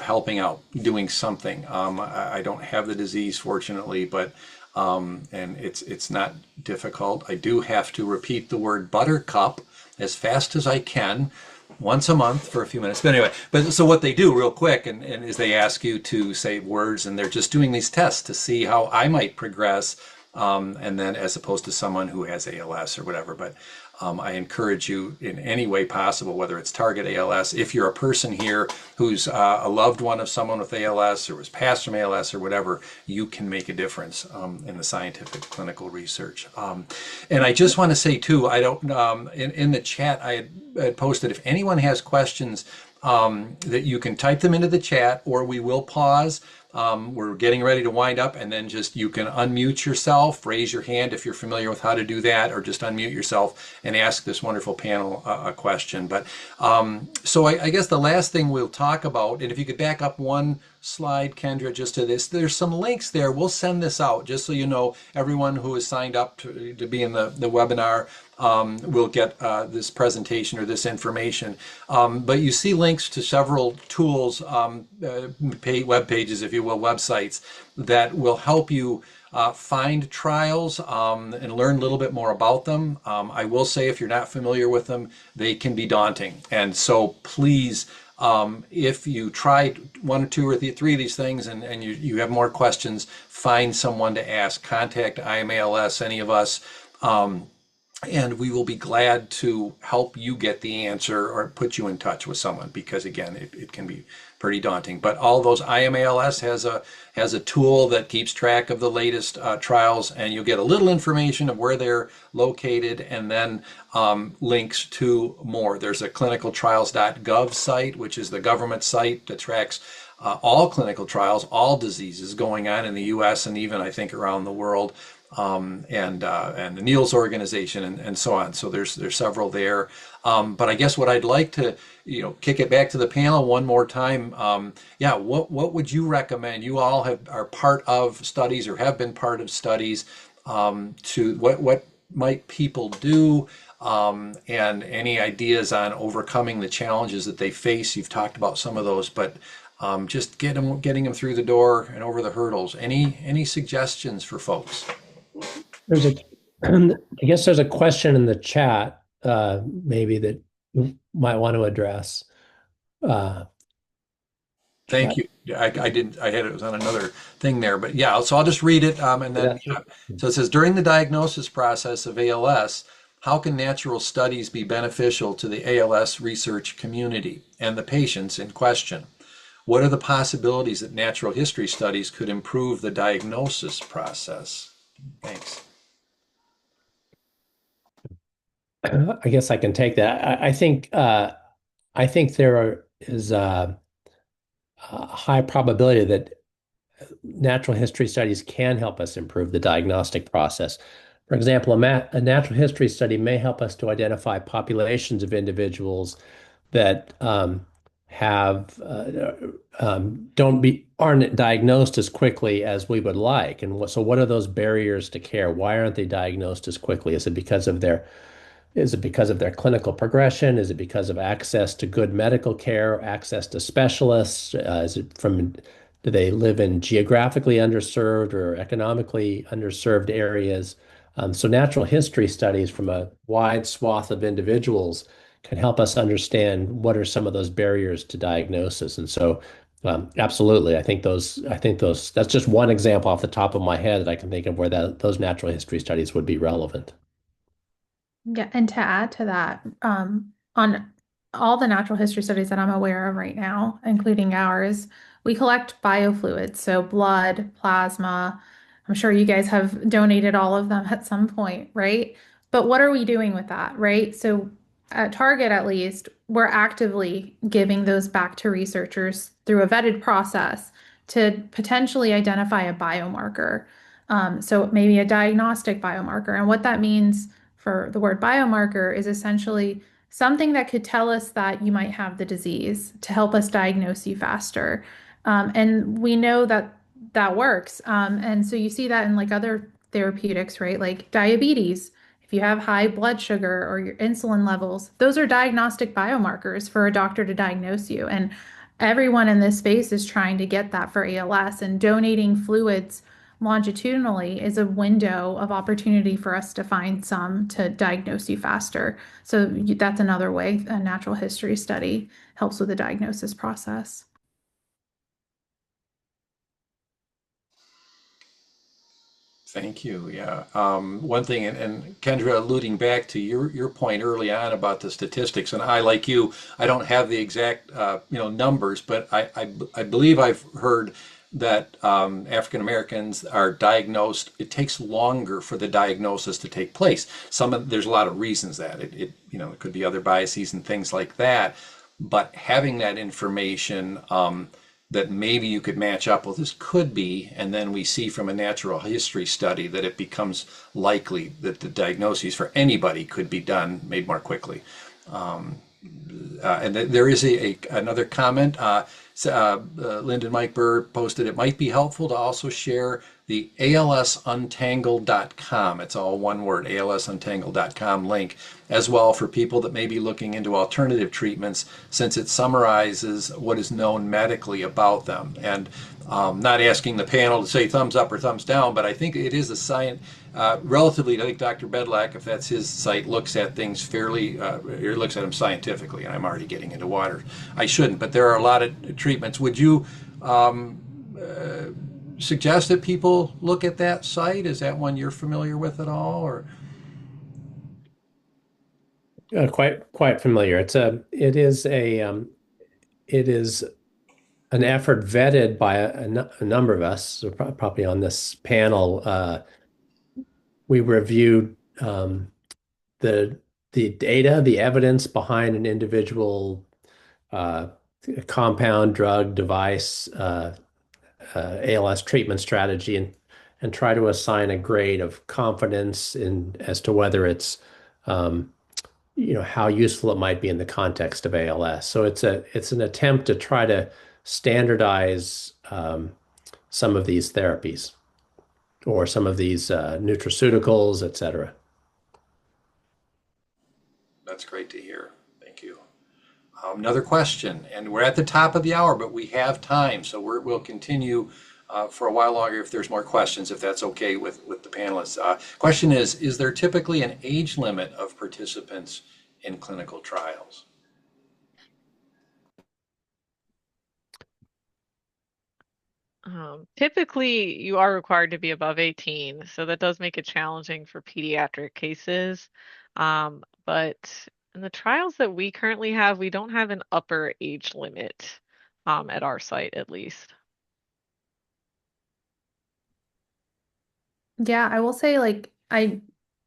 helping out, doing something. I don't have the disease, fortunately, but and it's not difficult. I do have to repeat the word buttercup as fast as I can once a month for a few minutes. But anyway, so what they do real quick and is they ask you to say words, and they're just doing these tests to see how I might progress, and then as opposed to someone who has ALS or whatever. But I encourage you in any way possible, whether it's Target ALS, if you're a person here who's a loved one of someone with ALS or was passed from ALS or whatever, you can make a difference in the scientific clinical research. And I just want to say too, I don't, in the chat, I had posted, if anyone has questions, that you can type them into the chat, or we will pause. We're getting ready to wind up, and then just you can unmute yourself, raise your hand if you're familiar with how to do that, or just unmute yourself and ask this wonderful panel a question. But so I guess the last thing we'll talk about, and if you could back up one slide, Kendra, just to this, there's some links there. We'll send this out just so you know, everyone who has signed up to be in the webinar will get this presentation or this information. But you see links to several tools, web pages, if you will, websites that will help you find trials and learn a little bit more about them. I will say, if you're not familiar with them, they can be daunting. And so please, if you try one or two or three of these things and you have more questions, find someone to ask. Contact IMALS, any of us, and we will be glad to help you get the answer or put you in touch with someone, because again, it can be pretty daunting. But all those, IMALS has a tool that keeps track of the latest trials, and you'll get a little information of where they're located, and then links to more. There's a clinicaltrials.gov site, which is the government site that tracks all clinical trials, all diseases going on in the US and even I think around the world. And the Niels organization and so on. So there's several there. But I guess what I'd like to, kick it back to the panel one more time. Yeah, what would you recommend? You all are part of studies or have been part of studies, to what might people do, and any ideas on overcoming the challenges that they face. You've talked about some of those, but just getting them through the door and over the hurdles. Any suggestions for folks? There's a, I guess there's a question in the chat, maybe that you might want to address. Thank you. I didn't, I had it was on another thing there, but yeah, so I'll just read it. And then, so it says, during the diagnosis process of ALS, how can natural studies be beneficial to the ALS research community and the patients in question? What are the possibilities that natural history studies could improve the diagnosis process? Thanks. I guess I can take that. I think is a high probability that natural history studies can help us improve the diagnostic process. For example, a natural history study may help us to identify populations of individuals that aren't diagnosed as quickly as we would like. And so what are those barriers to care? Why aren't they diagnosed as quickly? Is it because of their clinical progression? Is it because of access to good medical care, access to specialists? Do they live in geographically underserved or economically underserved areas? So natural history studies from a wide swath of individuals can help us understand what are some of those barriers to diagnosis. And so, absolutely, that's just one example off the top of my head that I can think of where those natural history studies would be relevant. Yeah, and to add to that, on all the natural history studies that I'm aware of right now, including ours, We collect biofluids, so blood, plasma. I'm sure you guys have donated all of them at some point, right? But what are we doing with that, right? So at Target, at least, we're actively giving those back to researchers through a vetted process to potentially identify a biomarker. So maybe a diagnostic biomarker. And what that means for the word biomarker is essentially something that could tell us that you might have the disease to help us diagnose you faster. And we know that that works. And so you see that in like other therapeutics, right? Like diabetes. If you have high blood sugar or your insulin levels, those are diagnostic biomarkers for a doctor to diagnose you. And everyone in this space is trying to get that for ALS, and donating fluids longitudinally is a window of opportunity for us to find some to diagnose you faster. So that's another way a natural history study helps with the diagnosis process. Thank you. Yeah. One thing, and Kendra, alluding back to your point early on about the statistics, and I, like you, I don't have the exact numbers, but I believe I've heard that African Americans are diagnosed. It takes longer for the diagnosis to take place. There's a lot of reasons that it could be other biases and things like that, but having that information. That maybe you could match up, well, this could be, and then we see from a natural history study that it becomes likely that the diagnoses for anybody could be made more quickly. And there is another comment. Lyndon Mike Burr posted, it might be helpful to also share the alsuntangled.com. It's all one word, alsuntangled.com link, as well for people that may be looking into alternative treatments, since it summarizes what is known medically about them. And not asking the panel to say thumbs up or thumbs down, but I think it is a science, relatively, I think Dr. Bedlack, if that's his site, looks at things fairly, or looks at them scientifically, and I'm already getting into water. I shouldn't, but there are a lot of treatments. Would you suggest that people look at that site? Is that one you're familiar with at all, or? Quite familiar. It is an effort vetted by a number of us, so probably on this panel. We reviewed the data, the evidence behind an individual compound, drug, device, ALS treatment strategy, and try to assign a grade of confidence as to whether it's how useful it might be in the context of ALS. So it's an attempt to try to standardize some of these therapies or some of these nutraceuticals, et cetera. That's great to hear. Thank you. Another question, and we're at the top of the hour, but we have time, so we'll continue for a while longer if there's more questions, if that's okay with the panelists. Question is there typically an age limit of participants in clinical trials? Typically, you are required to be above 18, so that does make it challenging for pediatric cases. But in the trials that we currently have, we don't have an upper age limit at our site, at least. Yeah, I will say like I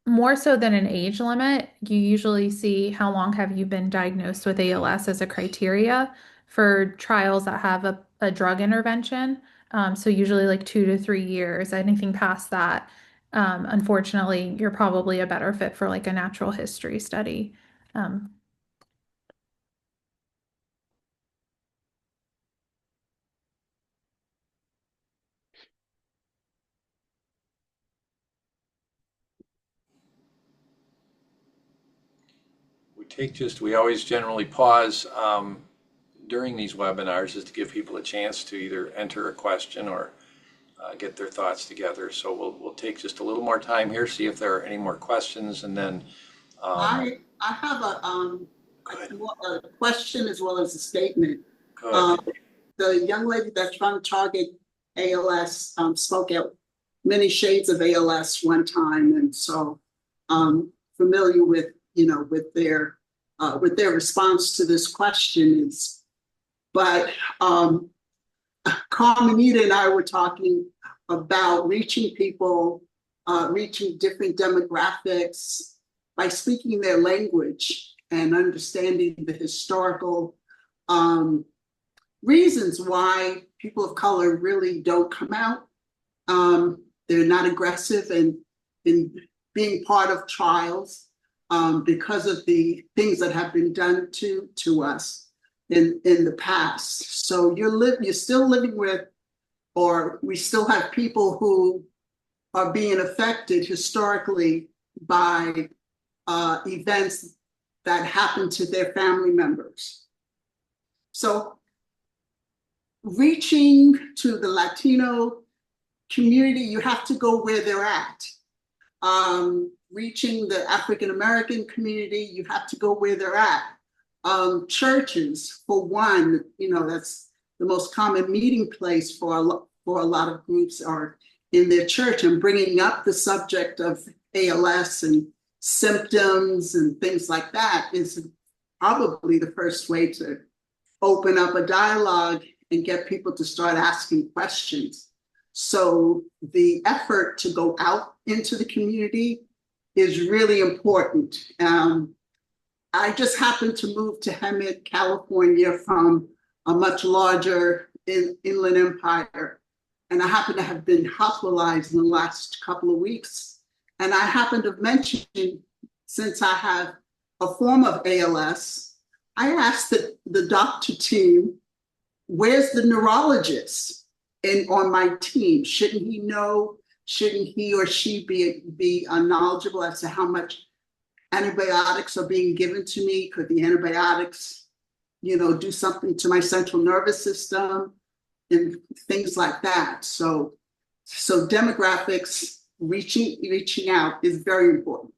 more so than an age limit, you usually see how long have you been diagnosed with ALS as a criteria for trials that have a drug intervention. So usually like 2 to 3 years. Anything past that, unfortunately, you're probably a better fit for like a natural history study. Um, We always generally pause during these webinars just to give people a chance to either enter a question or get their thoughts together. So we'll take just a little more time here, see if there are any more questions, and then. I have a question as well as a statement. The young lady that's trying to target ALS spoke at many shades of ALS one time, and so familiar with with their response to this question is, but Carmenita and I were talking about reaching people, reaching different demographics by speaking their language and understanding the historical reasons why people of color really don't come out. They're not aggressive in being part of trials because of the things that have been done to us in the past. So you're still living with, or we still have people who are being affected historically by events that happen to their family members. So reaching to the Latino community, you have to go where they're at. Reaching the African American community, you have to go where they're at. Churches, for one, that's the most common meeting place for a lot of groups are in their church, and bringing up the subject of ALS and symptoms and things like that is probably the first way to open up a dialogue and get people to start asking questions. So the effort to go out into the community is really important. I just happened to move to Hemet, California from a much larger inland empire. And I happen to have been hospitalized in the last couple of weeks. And I happen to mention, since I have a form of ALS, I asked the doctor team, where's the neurologist on my team? Shouldn't he know? Shouldn't he or she be knowledgeable as to how much antibiotics are being given to me? Could the antibiotics, do something to my central nervous system and things like that? So demographics, reaching out is very important.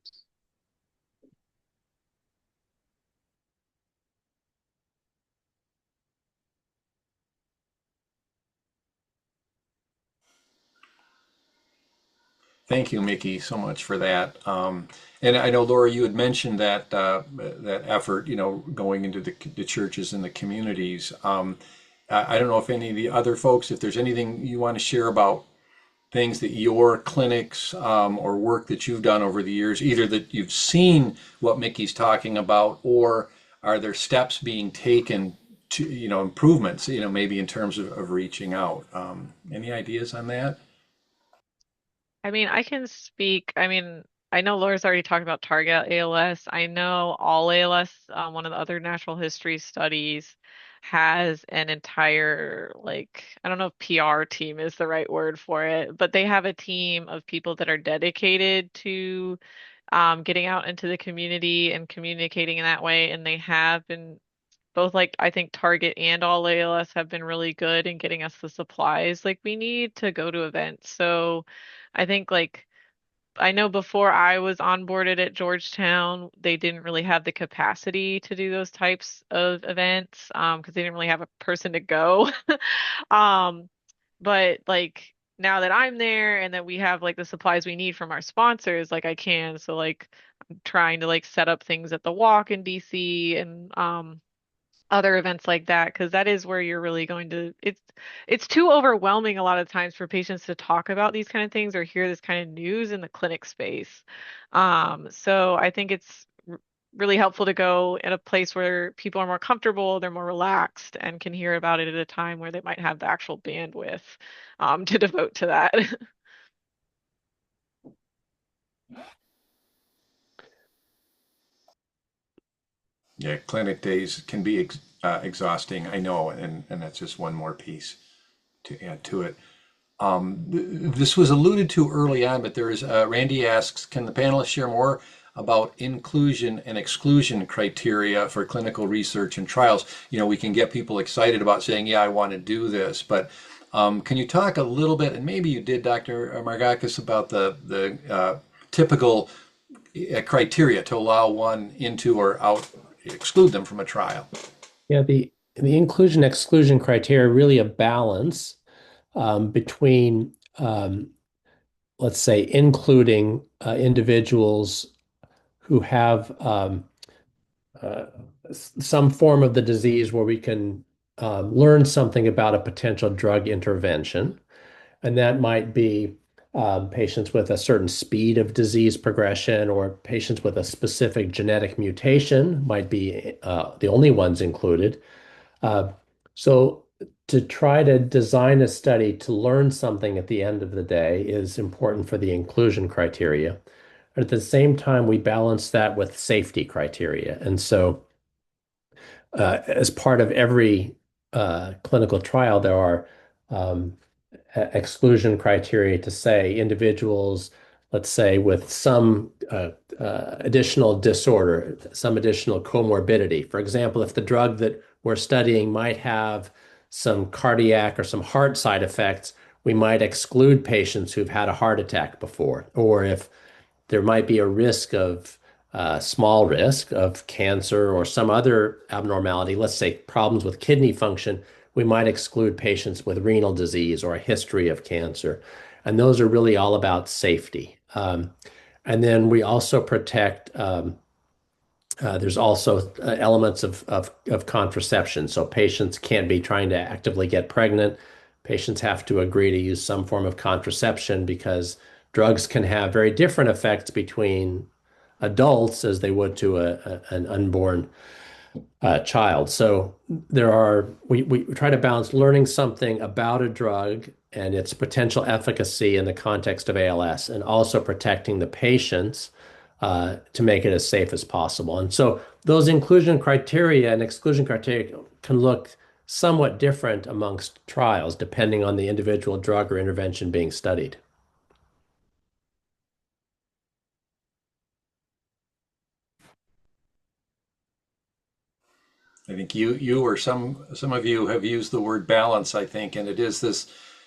Thank you, Mickey, so much for that. And I know, Laura, you had mentioned that that effort, going into the churches and the communities. I don't know if any of the other folks, if there's anything you want to share about things that your clinics or work that you've done over the years, either that you've seen what Mickey's talking about, or are there steps being taken to, improvements, maybe in terms of reaching out. Any ideas on that? I mean, I can speak. I mean, I know Laura's already talked about target ALS. I know all ALS, one of the other natural history studies, has an entire, like, I don't know if PR team is the right word for it, but they have a team of people that are dedicated to getting out into the community and communicating in that way. And they have been both, like, I think Target and all ALS have been really good in getting us the supplies like we need to go to events. So I think, like, I know before I was onboarded at Georgetown, they didn't really have the capacity to do those types of events because they didn't really have a person to go. Um, but like now that I'm there and that we have like the supplies we need from our sponsors, like I can. So like I'm trying to like set up things at the walk in DC and other events like that, because that is where you're really going to, it's too overwhelming a lot of times for patients to talk about these kind of things or hear this kind of news in the clinic space. So I think it's really helpful to go in a place where people are more comfortable, they're more relaxed, and can hear about it at a time where they might have the actual bandwidth to devote to that. Yeah, clinic days can be exhausting, I know, and that's just one more piece to add to it. This was alluded to early on, but there's Randy asks, can the panelists share more about inclusion and exclusion criteria for clinical research and trials? We can get people excited about saying, yeah, I want to do this, but can you talk a little bit, and maybe you did, Dr. Maragakis, about the typical criteria to allow one into or out, exclude them from a trial? Yeah, the inclusion exclusion criteria are really a balance between, let's say, including individuals who have some form of the disease where we can learn something about a potential drug intervention. And that might be patients with a certain speed of disease progression, or patients with a specific genetic mutation might be the only ones included. Uh, so to try to design a study to learn something at the end of the day is important for the inclusion criteria. At the same time, we balance that with safety criteria. And so as part of every clinical trial, there are exclusion criteria to say individuals, let's say, with some additional disorder, some additional comorbidity. For example, if the drug that we're studying might have some cardiac or some heart side effects, we might exclude patients who've had a heart attack before, or if there might be a risk of small risk of cancer or some other abnormality, let's say problems with kidney function, we might exclude patients with renal disease or a history of cancer. And those are really all about safety. And then we also protect, there's also elements of contraception. So patients can't be trying to actively get pregnant. Patients have to agree to use some form of contraception because drugs can have very different effects between adults as they would to an unborn child. So we try to balance learning something about a drug and its potential efficacy in the context of ALS, and also protecting the patients to make it as safe as possible. And so those inclusion criteria and exclusion criteria can look somewhat different amongst trials depending on the individual drug or intervention being studied. I think you or some of you have used the word balance, I think, and it is this,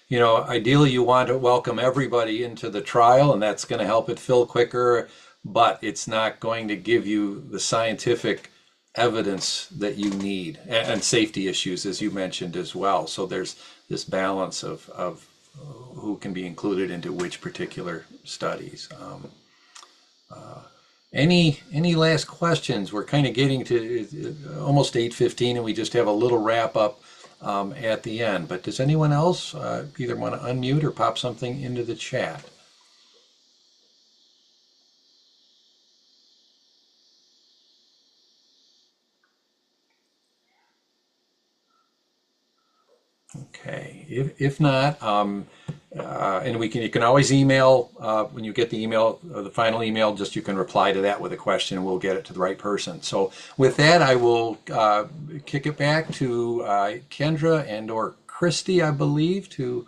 ideally you want to welcome everybody into the trial, and that's going to help it fill quicker, but it's not going to give you the scientific evidence that you need, and safety issues, as you mentioned as well. So there's this balance of who can be included into which particular studies. Any last questions? We're kind of getting to almost 8:15, and we just have a little wrap up at the end. But does anyone else either want to unmute or pop something into the chat? Okay. If not, and you can always email when you get the email, the final email. Just you can reply to that with a question, and we'll get it to the right person. So with that, I will kick it back to Kendra and/or Christy, I believe, to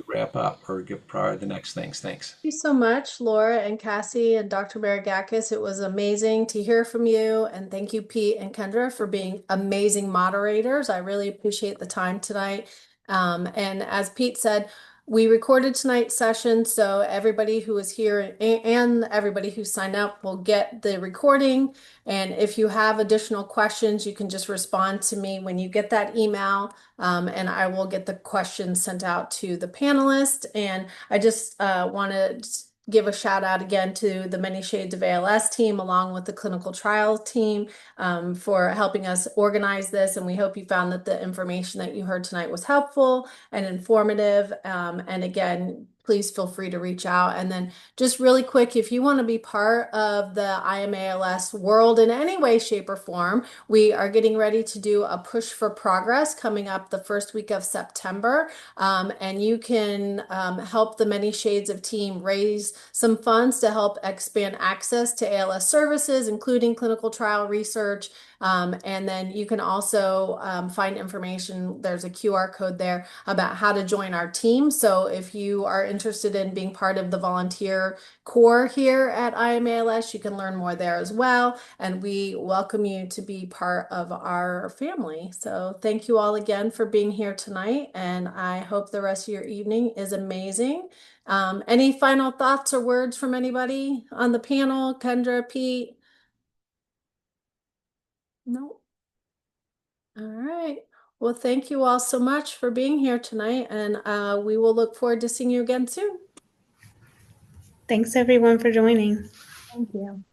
wrap up or give prior the next things. Thanks. Thank you so much, Laura and Cassie and Dr. Maragakis. It was amazing to hear from you. And thank you, Pete and Kendra, for being amazing moderators. I really appreciate the time tonight. And as Pete said, we recorded tonight's session, so everybody who is here and everybody who signed up will get the recording. And if you have additional questions, you can just respond to me when you get that email, and I will get the questions sent out to the panelists. And I just want to give a shout out again to the Many Shades of ALS team, along with the clinical trial team, for helping us organize this. And we hope you found that the information that you heard tonight was helpful and informative. And again, please feel free to reach out. And then just really quick, if you want to be part of the IMALS world in any way, shape, or form, we are getting ready to do a push for progress coming up the first week of September. And you can help the Many Shades of team raise some funds to help expand access to ALS services, including clinical trial research. And then you can also find information. There's a QR code there about how to join our team. So if you are interested in being part of the volunteer core here at IMALS, you can learn more there as well. And we welcome you to be part of our family. So thank you all again for being here tonight. And I hope the rest of your evening is amazing. Any final thoughts or words from anybody on the panel? Kendra, Pete? No. All right. Well, thank you all so much for being here tonight, and we will look forward to seeing you again soon. Thanks everyone for joining. Thank you.